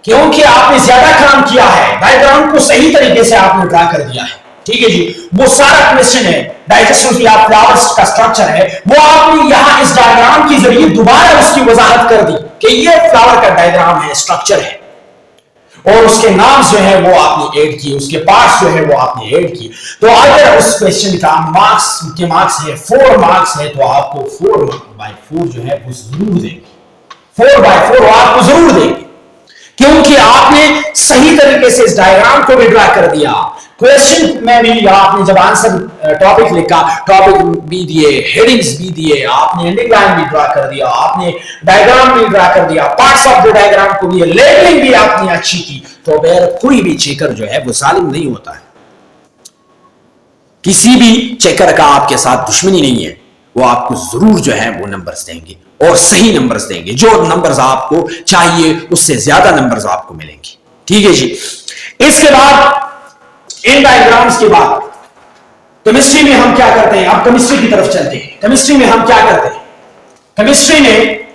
क्योंकि आपने ज्यादा काम किया है, डायग्राम को सही तरीके से आपने ड्रा कर दिया है। ठीक है जी, वो सारा क्वेश्चन है, डाइजेशन या फ्लावर्स का स्ट्रक्चर है, वो आपने यहां इस डायग्राम के जरिए दोबारा उसकी वजाहत कर दी कि ये फ्लावर का डायग्राम है, स्ट्रक्चर है, और उसके नाम जो है वो आपने ऐड किए, उसके पार्ट्स जो है वो आपने ऐड किए। तो अगर उस क्वेश्चन का मार्क्स है 4 मार्क्स है, तो आपको 4/4 जो है वो जरूर देंगे, 4/4 आपको जरूर देंगे, क्योंकि आपने सही तरीके से इस डायग्राम को भी ड्रा कर दिया। क्वेश्चन में भी आपने जब आंसर टॉपिक लिखा, टॉपिक भी दिए, हेडिंग्स भी दिए, आपने अंडरलाइन भी ड्रा कर दिया, आपने डायग्राम भी ड्रा कर दिया, पार्ट्स ऑफ द डायग्राम को भी, लेबलिंग भी आपने अच्छी की, तो फिर कोई भी चेकर जो है वो जालिम नहीं होता है। किसी भी चेकर का आपके साथ दुश्मनी नहीं है, वो आपको जरूर जो है वो नंबर्स देंगे, और सही नंबर्स देंगे, जो नंबर्स आपको चाहिए उससे ज्यादा नंबर्स आपको मिलेंगे। ठीक है जी। इसके बाद इन डायग्राम्स के बाद केमिस्ट्री में हम क्या करते हैं, अब केमिस्ट्री की तरफ चलते हैं। केमिस्ट्री में हम क्या करते हैं, केमिस्ट्री में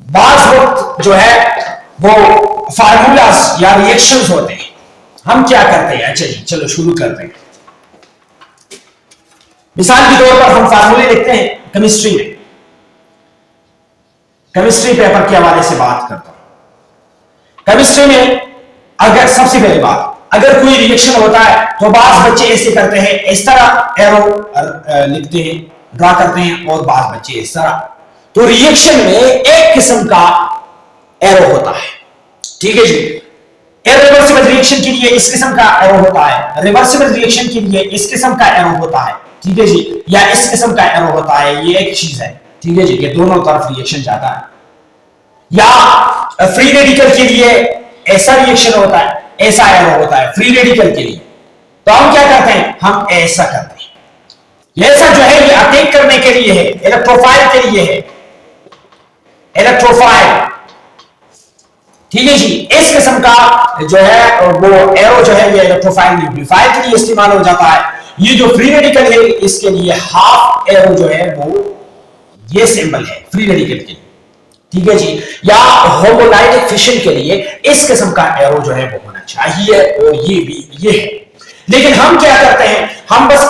बाज वक्त जो है वो फार्मूलाज या रिएक्शंस होते हैं, हम क्या करते हैं। अच्छा जी, चलो शुरू करते हैं। मिसाल के तौर पर हम फार्मूले लिखते हैं केमिस्ट्री में, केमिस्ट्री पेपर के हवाले से बात करता हूं। केमिस्ट्री में अगर सबसे पहली बात, अगर कोई रिएक्शन होता है तो बाज बच्चे ऐसे करते हैं, इस तरह एरो लिखते हैं, ड्रा करते हैं, और बाज बच्चे इस तरह। तो रिएक्शन में एक किस्म का एरो होता है, ठीक है जी। इरिवर्सिबल रिएक्शन के लिए इस किस्म का एरो होता है, रिवर्सिबल रिएक्शन के लिए इस किस्म का एरो होता है, ठीक है जी, या इस किस्म का एरो होता है। ये एक चीज है, ठीक है जी, ये दोनों तरफ रिएक्शन जाता है। या फ्री रेडिकल के लिए ऐसा रिएक्शन होता है, ऐसा एरो होता है फ्री रेडिकल के लिए। तो हम क्या करते हैं, हम ऐसा करते हैं। ऐसा जो है ये अटैक करने के लिए है, इलेक्ट्रोफाइल के लिए है, इलेक्ट्रोफाइल, ठीक है जी। इस किस्म का जो है वो एरो जो है ये इलेक्ट्रोफाइल न्यूक्लियोफाइल के लिए इस्तेमाल हो जाता है। ये जो फ्री रेडिकल है इसके लिए हाफ एरो जो है वो ये सिंबल है फ्री रेडिकल के लिए, ठीक है जी। या होमोलाइटिक फिशन के लिए इस किस्म का एरो जो है वो होना चाहिए, और ये भी ये है। लेकिन हम क्या करते हैं, हम बस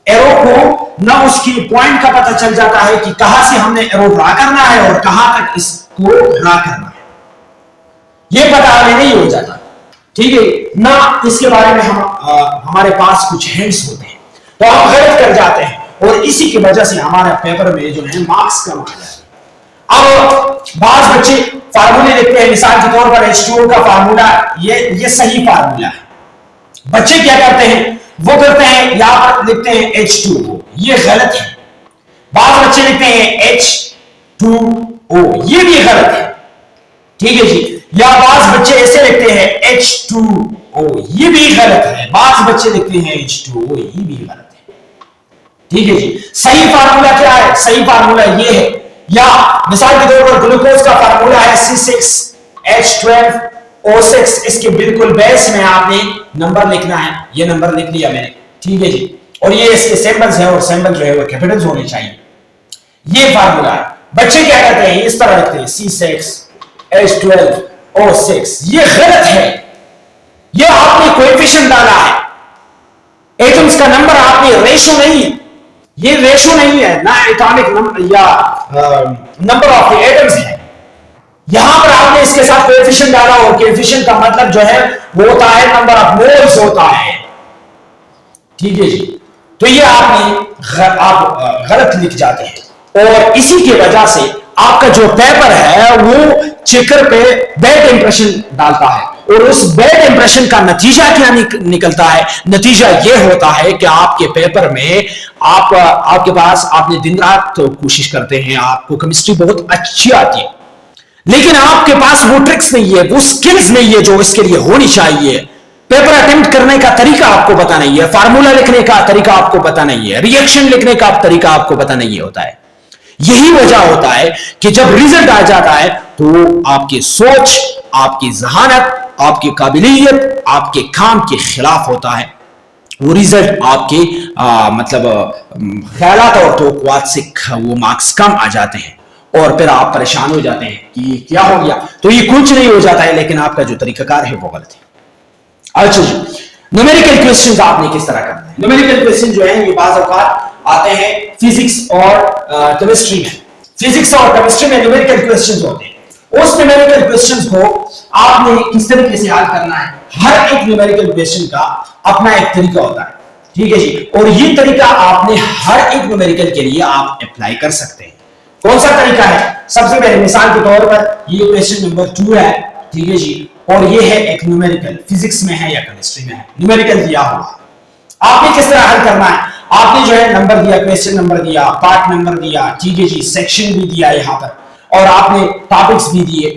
एरो को ना उसकी पॉइंट का पता चल जाता है कि कहां से हमने एरो ड्रा करना है और कहां तक इसको ड्रा करना है, ये पता हमें नहीं हो जाता, ठीक है ना। इसके बारे में हमारे पास कुछ हिंट्स होते हैं, तो हम गलत कर जाते हैं, और इसी की वजह से हमारे पेपर में जो है मार्क्स कम आ जाते हैं। अब बाज बच्चे फार्मूले लिखते हैं, मिसाल के तौर पर H2O का फार्मूला, ये सही फार्मूला है। बच्चे क्या करते हैं, वो करते हैं यहां पर लिखते हैं H2O, ये गलत है। बाज बच्चे लिखते हैं H2O, ये भी गलत है, ठीक है जी। या बाज बच्चे ऐसे लिखते हैं H2O, ये भी गलत है। बाज बच्चे लिखते हैं H2O, ये भी गलत है, ठीक है जी। सही फार्मूला क्या है, सही फार्मूला ये है। या मिसाल के तौर पर ग्लूकोज का फार्मूला है C6H12O6, इसके बिल्कुल बेस में आपने नंबर लिखना है, ये नंबर लिख लिया मैंने, ठीक है जी। और ये इसके सिंबल्स हैं, और सिंबल जो है वो कैपिटल्स होने चाहिए, ये फार्मूला है। बच्चे क्या करते हैं, इस तरह लिखते हैं C6H12O6, ये गलत है। ये आपने कोएफिशिएंट डाला है, एटम्स का नंबर आपने रेशो नहीं, ये रेशो नहीं है ना, एटॉमिक नंबर या नंबर ऑफ द एटम्स है। यहां पर आपने इसके साथ कोएफिशिएंट डाला, और कोएफिशिएंट का मतलब जो है वो होता है नंबर ऑफ मोल्स होता है, ठीक है जी। तो ये आप गलत लिख जाते हैं, और इसी की वजह से आपका जो पेपर है वो चेकर पे बैड इंप्रेशन डालता है, और उस बैड इंप्रेशन का नतीजा क्या निकलता है, नतीजा यह होता है कि आपके पेपर में आपके पास आपने दिन रात तो कोशिश करते हैं, आपको केमिस्ट्री बहुत अच्छी आती है, लेकिन आपके पास वो ट्रिक्स नहीं है, वो स्किल्स नहीं है जो इसके लिए होनी चाहिए। पेपर अटेम्प्ट करने का तरीका आपको पता नहीं है, फार्मूला लिखने का तरीका आपको पता नहीं है, रिएक्शन लिखने का तरीका आपको पता नहीं होता है। यही वजह होता है कि जब रिजल्ट आ जाता है तो आपकी सोच, आपकी जहानत, आपकी काबिलियत आपके काम के खिलाफ होता है। वो रिजल्ट आपके मतलब ख्यालात और तवक्कुआत से वो मार्क्स कम आ जाते हैं, और फिर आप परेशान हो जाते हैं कि क्या हो गया। तो ये कुछ नहीं हो जाता है, लेकिन आपका जो तरीकाकार है वो गलत है। अच्छा जी, न्यूमेरिकल क्वेश्चंस आपने किस तरह करना है। न्यूमेरिकल क्वेश्चन जो है ये बाज़ औक़ात आते हैं फिजिक्स और केमिस्ट्री में। फिजिक्स और केमिस्ट्री में न्यूमेरिकल क्वेश्चंस होते हैं। उस न्यूमेरिकल क्वेश्चंस को आपने किस तरीके से हल करना है, हर एक न्यूमेरिकल क्वेश्चन का अपना एक तरीका होता है, ठीक है जी। और ये तरीका आपने हर एक न्यूमेरिकल के लिए आप अप्लाई कर सकते हैं। कौन सा तरीका है? सबसे पहले मिसाल के तौर पर ये क्वेश्चन नंबर 2 है, ठीक है जी, और ये है एक न्यूमेरिकल, फिजिक्स में है या केमिस्ट्री में है, न्यूमेरिकल दिया हुआ। आपने किस तरह हल करना है? आपने जो है नंबर दिया, क्वेश्चन नंबर दिया, पार्ट नंबर दिया, ठीक है जी, सेक्शन भी दिया यहां पर, और आपने टॉपिक्स भी दिए,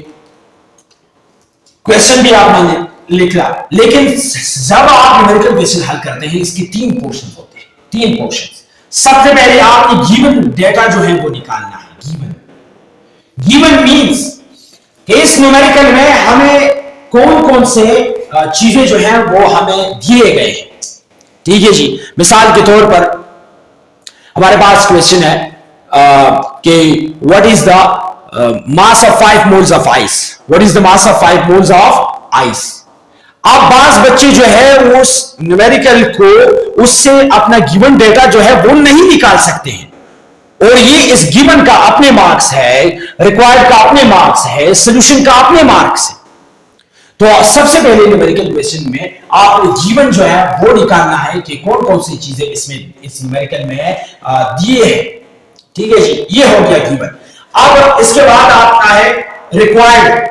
क्वेश्चन भी आपने लिखा। लेकिन जब आप न्यूमेरिकल क्वेश्चन हल करते हैं इसके 3 पोर्शन होते हैं, 3 पोर्शन। सबसे पहले आपने गिवन डेटा जो है वो निकालना है। गिवन मींस इस न्यूमेरिकल में हमें कौन कौन से चीजें जो हैं वो हमें दिए गए हैं, ठीक है जी। मिसाल के तौर पर हमारे पास क्वेश्चन है कि what is the mass of 5 moles of ice, what is the mass of 5 moles of ice. अब बाज बच्चे जो है उस न्यूमेरिकल को उससे अपना गिवन डेटा जो है वो नहीं निकाल सकते हैं, और ये इस गिवन का अपने मार्क्स है, रिक्वायर्ड का अपने मार्क्स है, सॉल्यूशन का अपने मार्क्स है। तो सबसे पहले न्यूमेरिकल क्वेश्चन में आपने गिवन जो है वो निकालना है कि कौन कौन सी चीजें इसमें इस न्यूमेरिकल में दिए हैं, ठीक है जी, ये हो गया गिवन। अब इसके बाद आता है रिक्वायर्ड।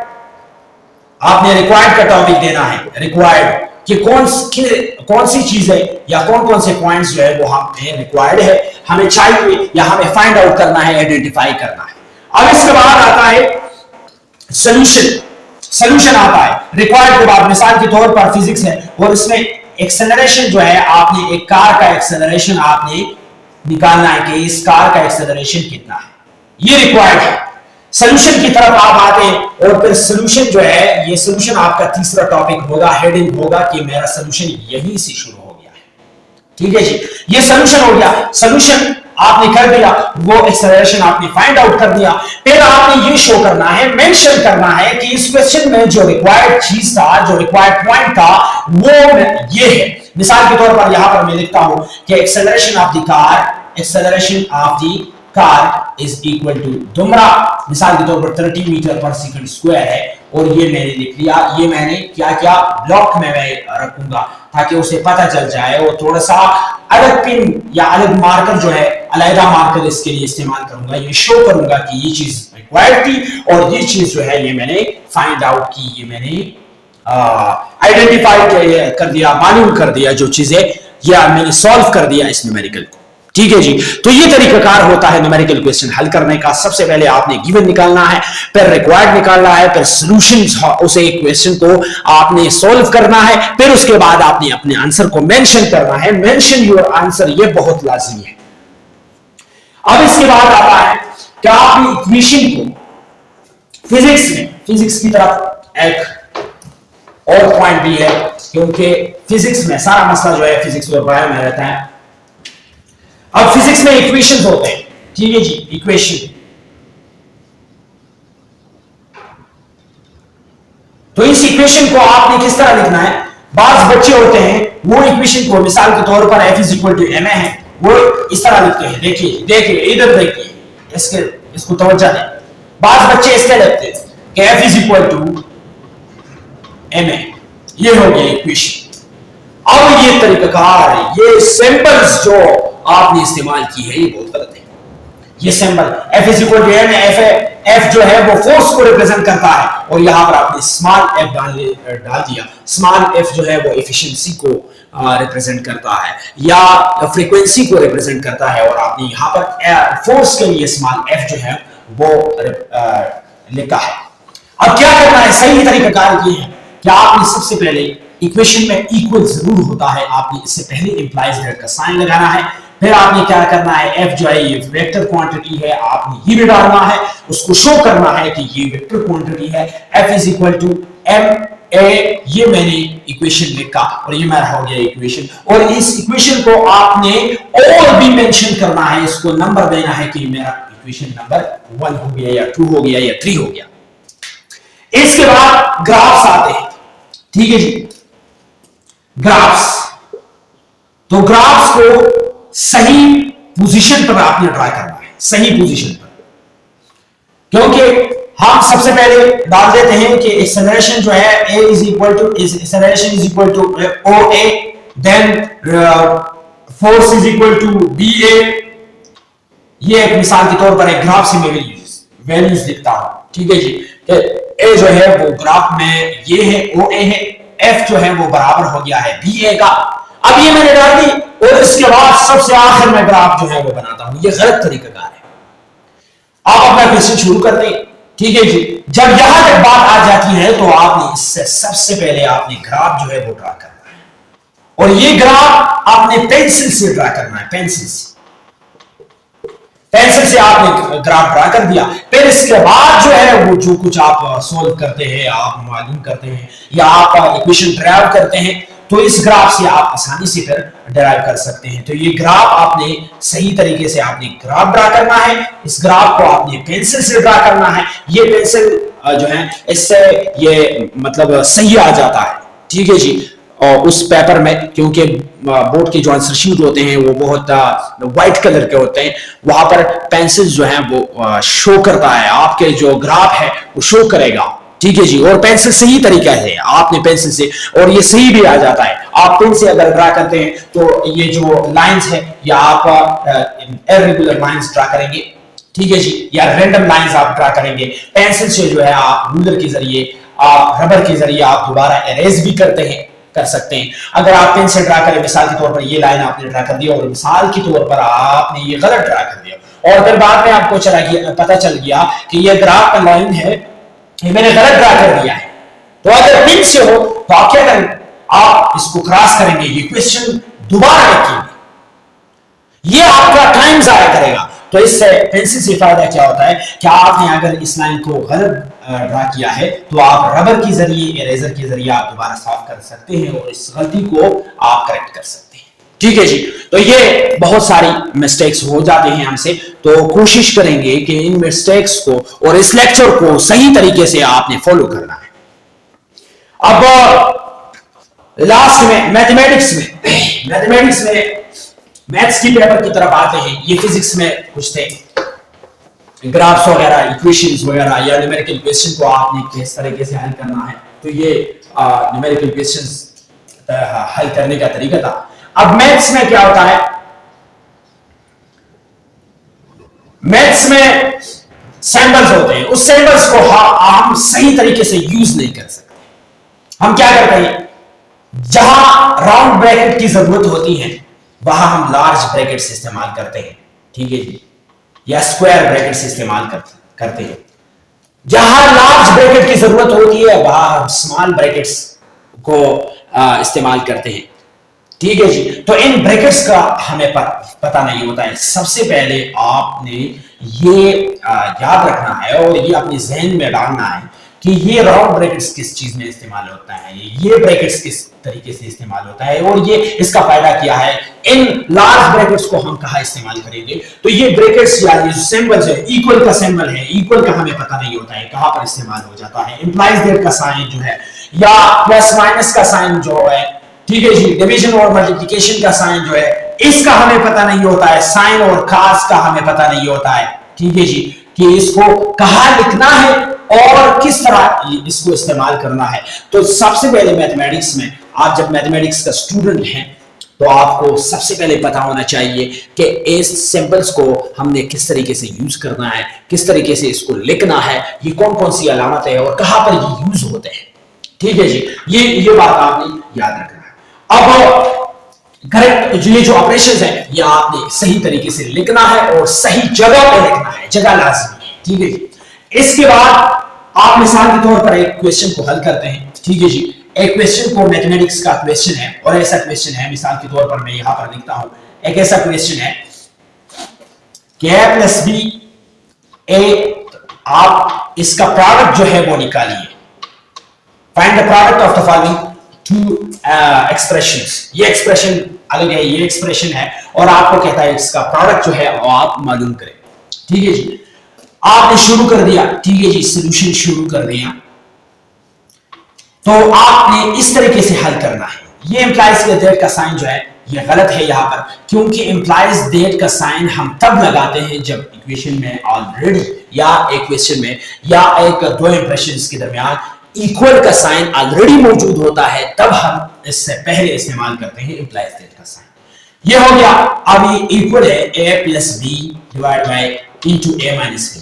आपने रिक्वायर्ड का टॉपिक देना है, रिक्वायर्ड कि कौन सी चीजें या कौन कौन से पॉइंट्स जो है वो हमें रिक्वायर्ड है, हमें चाहिए या हमें फाइंड आउट करना है, आइडेंटिफाई करना है। अब इसके बाद आता है सॉल्यूशन। सॉल्यूशन आता है रिक्वायर्ड के बाद। मिसाल के तौर पर फिजिक्स है और इसमें एक्सेलरेशन जो है, आपने एक कार का एक्सेलरेशन आपने निकालना है कि इस कार का एक्सेलरेशन कितना है, ये रिक्वायर्ड है। सॉल्यूशन की तरफ आप आते हैं और फिर सॉल्यूशन जो है, ये सॉल्यूशन आपका तीसरा टॉपिक होगा, हेडिंग होगा कि मेरा सॉल्यूशन यहीं से शुरू हो गया है, ठीक है जी। ये सॉल्यूशन हो गया। सॉल्यूशन आपने कर दिया, वो एक्सेलरेशन आपने फाइंड आउट कर दिया। फिर आपने ये शो करना है, मेंशन करना है कि इस क्वेश्चन में जो रिक्वायर्ड चीज था, जो रिक्वायर्ड पॉइंट था, वो ये है। मिसाल के तौर पर यहां पर मैं लिखता हूं कि acceleration of the car, acceleration of the car is equal to दुमरा, मिसाल के तौर पर 30 मीटर पर सेकंड स्क्वायर है, और ये मैंने लिख लिया। ये मैंने क्या क्या ब्लॉक में मैं रखूंगा ताकि उसे पता चल जाए, और थोड़ा सा अलग पिन या अलग मार्कर जो है, अलग मार्कर इसके लिए इस्तेमाल करूंगा। ये शो करूंगा कि ये चीज रिक्वायर्ड थी और ये चीज जो है ये मैंने फाइंड आउट की, ये मैंने आइडेंटिफाई कर दिया, मालूम कर दिया जो चीजें, या मैंने सॉल्व कर दिया इस न्यूमेरिकल को, ठीक है जी। तो ये तरीकाकार होता है न्यूमेरिकल क्वेश्चन हल करने का। सबसे पहले आपने गिवन निकालना है, फिर रिक्वायर्ड निकालना है, फिर सॉल्यूशंस, उसे क्वेश्चन को आपने सॉल्व करना है, फिर उसके बाद आपने अपने आंसर को मेंशन करना है। मेंशन योर आंसर, ये बहुत लाजमी है। अब इसके बाद आता है कि आपने इक्वेशन को फिजिक्स में, फिजिक्स की तरफ एक और पॉइंट भी है, क्योंकि फिजिक्स में सारा मसला जो है फिजिक्स और बायो में रहता है। अब फिजिक्स में इक्वेशंस होते हैं, ठीक है जी, इक्वेशन। तो इस इक्वेशन को आपने किस तरह लिखना है? बाज बच्चे होते हैं वो इक्वेशन को, मिसाल के तौर पर f is equal to ma है, वो इस तरह लिखते हैं। देखिए देखिए इधर देखिए, इसको तवज्जो दें। बाज बच्चे इसके लिखते हैं कि f is equal to ma, ये हो गया इक्वेशन। अब ये तरीकाकार है, ये सिंबल्स जो आपने इस्तेमाल की है ये बहुत गलत है। ये symbol f is equal to m, f जो है वो फोर्स को रिप्रेजेंट करता है, और यहां पर आपने स्मॉल f डाल दिया। स्मॉल f जो है वो एफिशिएंसी को रिप्रेजेंट करता है या फ्रीक्वेंसी को रिप्रेजेंट करता है, और आपने यहां पर फोर्स के लिए स्मॉल f जो है वो लिखा है। अब क्या करना है? सही तरीकाकार ये है कि आपने सबसे पहले इक्वेशन में इक्वल जरूर होता है, आपने इससे पहले इंप्लाइज दैट का साइन लगाना है। फिर आपने क्या करना है, f जो है ये वेक्टर क्वांटिटी है, आपने ये भी डालना है, उसको शो करना है कि ये वेक्टर क्वांटिटी है। f is equal to ma, ये मैंने इक्वेशन लिखा और ये मेरा हो गया इक्वेशन। और इस इक्वेशन को आपने और भी मेंशन करना है, इसको नंबर देना है कि मेरा इक्वेशन नंबर 1 हो गया या 2 हो गया या 3 हो गया। इसके बाद ग्राफ्स आते हैं, ठीक है जी। ग्राफ्स, तो ग्राफ्स को सही पोजीशन पर आपने ड्रा करना है, सही पोजीशन पर, क्योंकि हम सबसे पहले डाल देते हैं कि एक्सेलरेशन जो है a is equal to acceleration is equal to O A, then force is equal to B A. ये एक मिसाल के तौर पर एक ग्राफ से मैं वैल्यूज लिखता हूं, ठीक है जी। ए जो है वो ग्राफ में ये है ओ ए है, एफ जो है वो बराबर हो गया है बी ए का। अब ये मैंने डाल दी और इसके बाद सबसे आखिर में ग्राफ जो है वो बनाता हूं, ये गलत तरीकाकार है। आप अपना क्वेश्चन शुरू करते हैं, ठीक है जी। जब यहां तक बात आ जाती है तो आपने इससे सबसे पहले आपने ग्राफ जो है वो ड्रा करना है, और ये ग्राफ आपने पेंसिल से ड्रा करना है, पेंसिल से आपने ग्राफ ड्रा कर दिया। फिर इसके बाद जो है वो जो कुछ आप सोल्व करते हैं, आप मालूम करते हैं या आप इक्वेशन ड्राइव करते हैं, तो इस ग्राफ से आप आसानी से फिर डिराइव कर सकते हैं। तो ये ग्राफ आपने सही तरीके से आपने ग्राफ ड्रा करना है, इस ग्राफ को आपने पेंसिल से ड्रा करना है। ये पेंसिल जो है इससे ये मतलब सही आ जाता है, ठीक है जी। और उस पेपर में, क्योंकि बोर्ड के जो आंसर शीट होते हैं वो बहुत व्हाइट कलर के होते हैं, वहां पर पेंसिल जो है वो शो करता है, आपके जो ग्राफ है वो शो करेगा, ठीक है जी। और पेंसिल सही तरीका है, आपने पेंसिल से, और ये सही भी आ जाता है। आप पेन से अगर ड्रा करते हैं तो ये जो लाइंस है या आप इर्रेगुलर लाइंस ड्रा करेंगे, ठीक है जी, या रैंडम लाइंस आप ड्रा करेंगे। पेंसिल से जो है आप रूलर के जरिए, आप रबर के जरिए आप दोबारा इरेज भी कर सकते हैं। अगर आप पेन से ड्रा करें, मिसाल के तौर पर ये लाइन आपने ड्रा कर दिया और मिसाल के तौर पर आपने ये गलत ड्रा कर दिया, और फिर बाद में आपको पता चल गया कि ये ग्राफ का लाइन है, ये मैंने गलत ड्रा कर दिया है, तो अगर पेन से हो तो आप क्या करेंगे, आप इसको क्रॉस करेंगे, ये क्वेश्चन दोबारा लिखेंगे, ये आपका टाइम जाया करेगा। तो इससे पेंसिल से फायदा क्या होता है कि आपने अगर इस लाइन को गलत ड्रा किया है तो आप रबर के जरिए, इरेजर के जरिए आप दोबारा साफ कर सकते हैं और इस गलती को आप करेक्ट कर सकते हैं, ठीक है जी। तो ये बहुत सारी मिस्टेक्स हो जाते हैं हमसे, तो कोशिश करेंगे कि इन मिस्टेक्स को और इस लेक्चर को सही तरीके से आपने फॉलो करना है। अब लास्ट में मैथमेटिक्स में मैथ्स की पेपर की तरफ आते हैं। ये फिजिक्स में कुछ थे ग्राफ्स वगैरह, इक्वेशंस वगैरह या न्यूमेरिकल क्वेश्चन को आपने किस तरीके से हल करना है, तो ये न्यूमेरिकल क्वेश्चंस हल करने का तरीका था। अब मैथ्स में क्या होता है, मैथ्स में सिंबल्स होते हैं, उस सिंबल्स को हम सही तरीके से यूज नहीं कर सकते। हम क्या करते हैं, जहां राउंड ब्रैकेट की जरूरत होती है वहां हम लार्ज ब्रैकेट्स इस्तेमाल करते हैं, ठीक है जी, या स्क्वायर ब्रैकेट्स इस्तेमाल करते हैं। जहां लार्ज ब्रैकेट की जरूरत होती है वहां हम स्मॉल ब्रैकेट्स को इस्तेमाल करते हैं, ठीक है जी। तो इन ब्रैकेट्स का हमें पता नहीं होता है। सबसे पहले आपने ये याद रखना है और ये अपने जहन में डालना है कि ये राउंड ब्रैकेट्स किस चीज में इस्तेमाल होता है, ये ब्रैकेट्स किस तरीके से इस्तेमाल होता है, और ये इसका फायदा क्या है। इन लार्ज ब्रैकेट्स को हम कहां इस्तेमाल करेंगे, तो ये ब्रैकेट्स या ये सिंबल्स है, इक्वल का सिंबल है, इक्वल का हमें पता नहीं होता है कहां पर इस्तेमाल हो जाता है। इंप्लाइज दैट का साइन जो है, या प्लस माइनस का साइन जो है, ठीक है जी, डिवीजन और मल्टीप्लिकेशन का साइन जो है, इसका हमें पता नहीं होता है। साइन और कॉस का हमें पता नहीं होता है, ठीक है जी, कि इसको कहां लिखना है और किस तरह इसको इस्तेमाल करना है। तो सबसे पहले मैथमेटिक्स में, आप जब मैथमेटिक्स का स्टूडेंट हैं तो आपको सबसे पहले पता होना चाहिए कि इस सिंबल्स को हमने किस तरीके से यूज करना है, किस तरीके से इसको लिखना है, ये कौन कौन सी अलामत है और कहां पर ये यूज होते हैं, ठीक है जी। ये बात आपने याद रखना है। अब करेक्ट ये जो ऑपरेशंस है ये आपने सही तरीके से लिखना है और सही जगह पे लिखना है, जगह लाजमी है, ठीक है जी। इसके बाद आप मिसाल के तौर पर एक क्वेश्चन को हल करते हैं, ठीक है जी। एक क्वेश्चन को मैथमेटिक्स का क्वेश्चन है और ऐसा क्वेश्चन है, मिसाल के तौर पर मैं यहां पर लिखता हूं, एक ऐसा क्वेश्चन है कि a प्लस बी ए, आप इसका प्रोडक्ट जो है वो निकालिए। Find the product of the following two expressions. ये एक्सप्रेशन अलग है, ये एक्सप्रेशन है, और आपको कहता है इसका प्रोडक्ट जो है वो आप मालूम करें, ठीक है जी। आपने शुरू कर दिया, ठीक है जी, सॉल्यूशन शुरू कर दिया, तो आपने इस तरीके से हल करना है। ये इंप्लाइज दैट का साइन जो है ये गलत है यहाँ पर, क्योंकि इंप्लाइज दैट का साइन हम तब लगाते हैं जब इक्वेशन में ऑलरेडी या इक्वेशन में या एक दो इंप्रेशंस के दरमियान इक्वल का साइन ऑलरेडी मौजूद होता है, तब हम इससे पहले इस्तेमाल करते हैं इंप्लाइज दैट का साइन। ये हो गया। अब ये इक्वल है a plus B divide by into a minus B.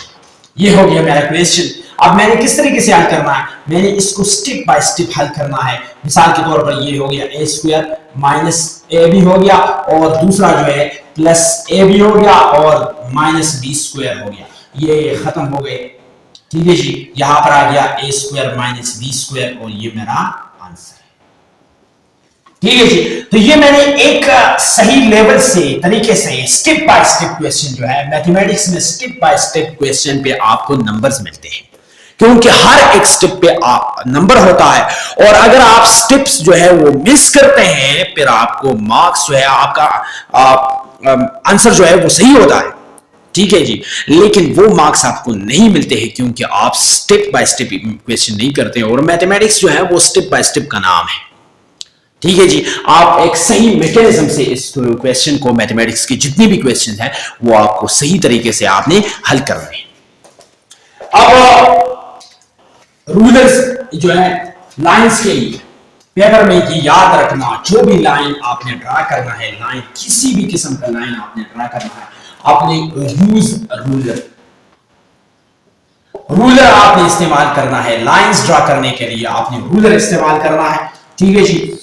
ये हो गया मेरा क्वेश्चन। अब मैंने किस तरीके से हल करना है, मैंने इसको स्टेप बाय स्टेप हल करना है। मिसाल के तौर पर ये हो गया a square minus A B हो गया, और दूसरा जो है प्लस ए बी हो गया और माइनस बी स्क्वायर हो गया। ये खत्म हो गए, ठीक है जी। यहां पर आ गया a square minus B square और ये मेरा आंसर है, ठीक है जी। तो ये मैंने एक सही लेवल से तरीके से स्टेप बाय स्टेप क्वेश्चन जो है मैथमेटिक्स में स्टेप बाय स्टेप क्वेश्चन पे आपको नंबर्स मिलते हैं, क्योंकि हर एक स्टेप पे नंबर होता है, और अगर आप स्टेप्स जो है वो मिस करते हैं फिर आपको मार्क्स जो है आपका आंसर जो है वो सही होता है, ठीक है जी, लेकिन वो मार्क्स आपको नहीं मिलते हैं क्योंकि आप स्टेप बाय स्टेप क्वेश्चन नहीं करते हैं। और मैथमेटिक्स जो है वो स्टेप बाय स्टेप का नाम है, ठीक है जी। आप एक सही मैकेनिज्म से इस क्वेश्चन को, मैथमेटिक्स के जितने भी क्वेश्चन हैं वो आपको सही तरीके से आपने हल करने हैं। अब रूलर्स जो है लाइंस के लिए पेपर में ये याद रखना, जो भी लाइन आपने ड्रा करना है, लाइन किसी भी किस्म का लाइन आपने ड्रा करना है, आपने यूज रूलर, रूलर आपने इस्तेमाल करना है। लाइंस ड्रा करने के लिए आपने रूलर इस्तेमाल करना है, ठीक है जी।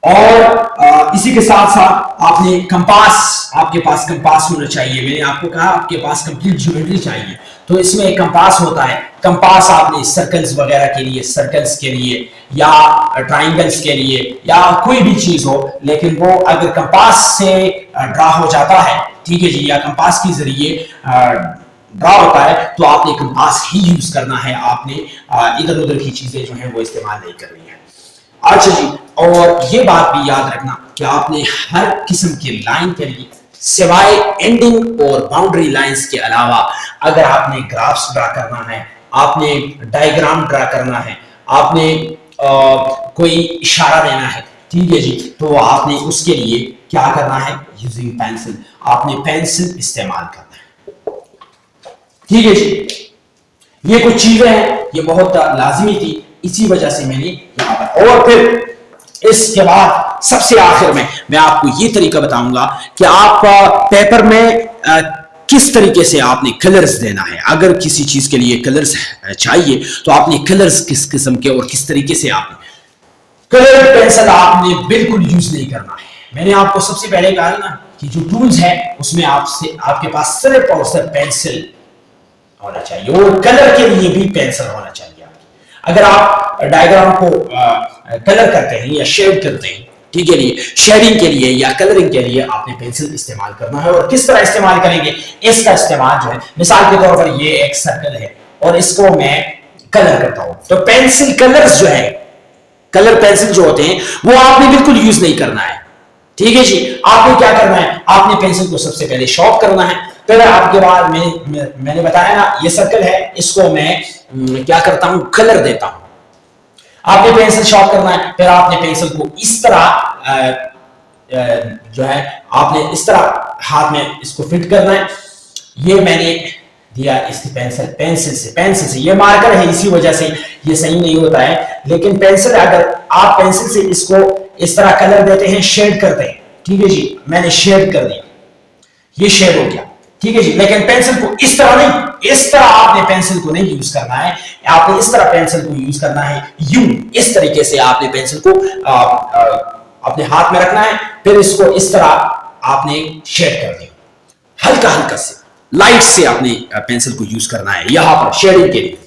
और इसी के साथ साथ आपने कंपास, आपके पास कंपास होना चाहिए। मैंने आपको कहा आपके पास कंप्लीट ज्योमेट्री चाहिए, तो इसमें एक कंपास होता है। कंपास आपने सर्कल्स वगैरह के लिए, सर्कल्स के लिए या ट्राइंगल्स के लिए या कोई भी चीज हो, लेकिन वो अगर कंपास से ड्रा हो जाता है, ठीक है जी, या कंपास के जरिए ड्रा होता है, तो आपने कंपास ही यूज करना है। आपने इधर उधर की चीजें जो है वो इस्तेमाल नहीं करनी है। अच्छा जी, और ये बात भी याद रखना कि आपने हर किस्म की लाइन के लिए सिवाय एंडिंग और बाउंड्री लाइंस के अलावा अगर आपने ग्राफ्स ड्रा करना है, आपने डायग्राम ड्रा करना है, आपने कोई इशारा देना है, ठीक है जी, तो आपने उसके लिए क्या करना है, यूजिंग पेंसिल, आपने पेंसिल इस्तेमाल करना है, ठीक है जी। ये कुछ चीजें हैं, ये बहुत लाजिमी थी, इसी वजह से मैंने यहां पर। और फिर इसके बाद सबसे आखिर में मैं आपको ये तरीका बताऊंगा कि आप पेपर में किस तरीके से आपने कलर्स देना है। अगर किसी चीज के लिए कलर्स चाहिए तो आपने कलर्स किस किस्म के और किस तरीके से आपने कलर पेंसिल आपने बिल्कुल यूज नहीं करना है। मैंने आपको सबसे पहले कहा ना कि जो टूल्स है उसमें आपके पास सिर्फ और सिर्फ पेंसिल होना चाहिए, और कलर के लिए भी पेंसिल होना चाहिए। अगर आप डायग्राम को कलर करते हैं या शेड करते हैं, ठीक है, लिए शेडिंग के लिए या कलरिंग के लिए आपने पेंसिल इस्तेमाल करना है। और किस तरह इस्तेमाल करेंगे, इसका इस्तेमाल जो है, मिसाल के तौर पर ये एक सर्कल है और इसको मैं कलर करता हूं, तो पेंसिल कलर्स जो है, कलर पेंसिल जो होते हैं वो आपने बिल्कुल यूज नहीं करना है, ठीक है जी। आपने क्या करना है, आपने पेंसिल को सबसे पहले शॉर्प करना है, फिर आपके बाद मैंने बताया ना ये सर्कल है, इसको मैं क्या करता हूं, कलर देता हूं। आपने पेंसिल शॉर्प करना है, फिर आपने पेंसिल को इस तरह जो है आपने इस तरह हाथ में इसको फिट करना है। ये मैंने दिया इसकी पेंसिल से ये मार्कर है, इसी वजह से ये सही नहीं होता है, लेकिन पेंसिल अगर आप पेंसिल से इसको इस तरह कलर देते हैं, शेड करते हैं, ठीक है जी, मैंने शेड कर दिया, ये शेड हो गया, ठीक है जी। लेकिन पेंसिल को इस तरह नहीं, इस तरह आपने पेंसिल को नहीं यूज करना है, आपने इस तरह पेंसिल को यूज करना है, यूं इस तरीके से आपने पेंसिल को अपने हाथ में रखना है, फिर इसको इस तरह आपने शेड कर दिया, हल्का हल्का से लाइट से आपने पेंसिल को यूज करना है यहां पर शेडिंग के लिए।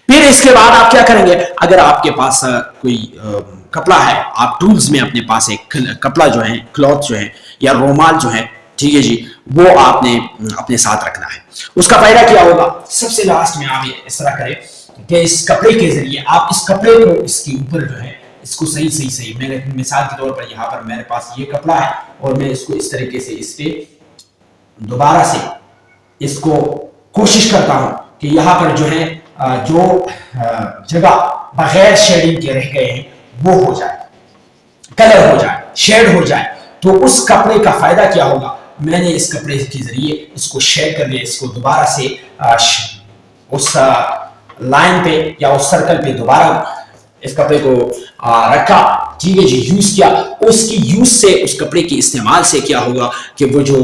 फिर इसके बाद आप क्या करेंगे, अगर आपके पास कोई कपड़ा है, आप टूल्स में अपने पास एक कपड़ा जो है, क्लॉथ जो है या रोमाल जो है, ठीक है जी, वो आपने अपने साथ रखना है। उसका फायदा क्या होगा, सबसे लास्ट में आप इस तरह करें कि इस कपड़े के जरिए आप इस कपड़े को इसके ऊपर जो है इसको सही मैंने मिसाल के तौर पर यहाँ पर मेरे पास ये कपड़ा है और मैं इसको इस तरीके से इस पे दोबारा से इसको कोशिश करता हूं कि यहाँ पर जो है जो जगह बगैर शेडिंग के रह गए हैं वो हो जाए, कलर हो जाए, शेड हो जाए, तो उस कपड़े का फायदा क्या होगा? मैंने इस कपड़े के जरिए इसको शेड कर दिया, इसको दोबारा से उस लाइन पे या उस सर्कल पे दोबारा इस कपड़े को रखा, ठीक है जी, यूज किया। उसकी यूज से, उस कपड़े के इस्तेमाल से क्या होगा कि वो जो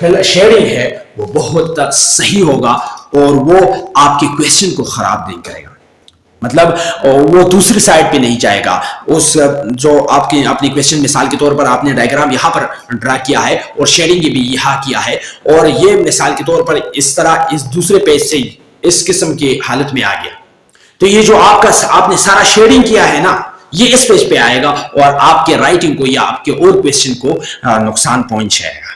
कलर शेडिंग है वो बहुत सही होगा और वो आपके क्वेश्चन को खराब नहीं करेगा। मतलब वो दूसरी साइड पे नहीं जाएगा। उस जो आपके अपनी क्वेश्चन, मिसाल के तौर पर आपने डायग्राम यहाँ पर ड्रा किया है और शेडिंग भी यहाँ किया है, और ये मिसाल के तौर पर इस तरह इस दूसरे पेज से इस किस्म की हालत में आ गया, तो ये जो आपने सारा शेडिंग किया है ना, ये इस पेज पे आएगा और आपके राइटिंग को या आपके और क्वेश्चन को नुकसान पहुंचाएगा।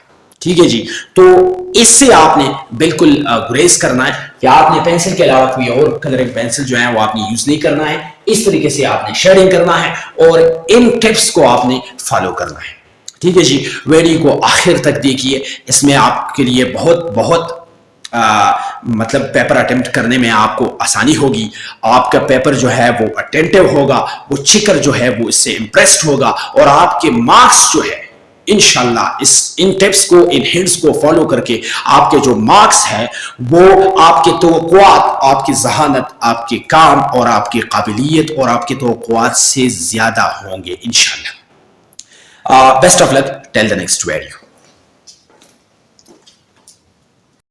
ठीक है जी, तो इससे आपने बिल्कुल गुरेज करना है कि आपने पेंसिल के अलावा कोई और कलरिंग पेंसिल जो है वो आपने यूज नहीं करना है। इस तरीके से आपने शेडिंग करना है और इन टिप्स को आपने फॉलो करना है। ठीक है जी, वीडियो को आखिर तक देखिए, इसमें आपके लिए बहुत बहुत मतलब पेपर अटेम्प्ट करने में आपको आसानी होगी। आपका पेपर जो है वो अटेंटिव होगा, वो चिकर जो है वो इससे इंप्रेस्ड होगा, और आपके मार्क्स जो है इंशाल्लाह इन टिप्स को, इन हिंट्स को फॉलो करके आपके जो मार्क्स है वो आपके तवक्कुआत, आपकी जहानत, आपके काम और आपकी काबिलियत और आपके तवक्कुआत से ज्यादा होंगे इंशाल्लाह। Best of luck till the next video.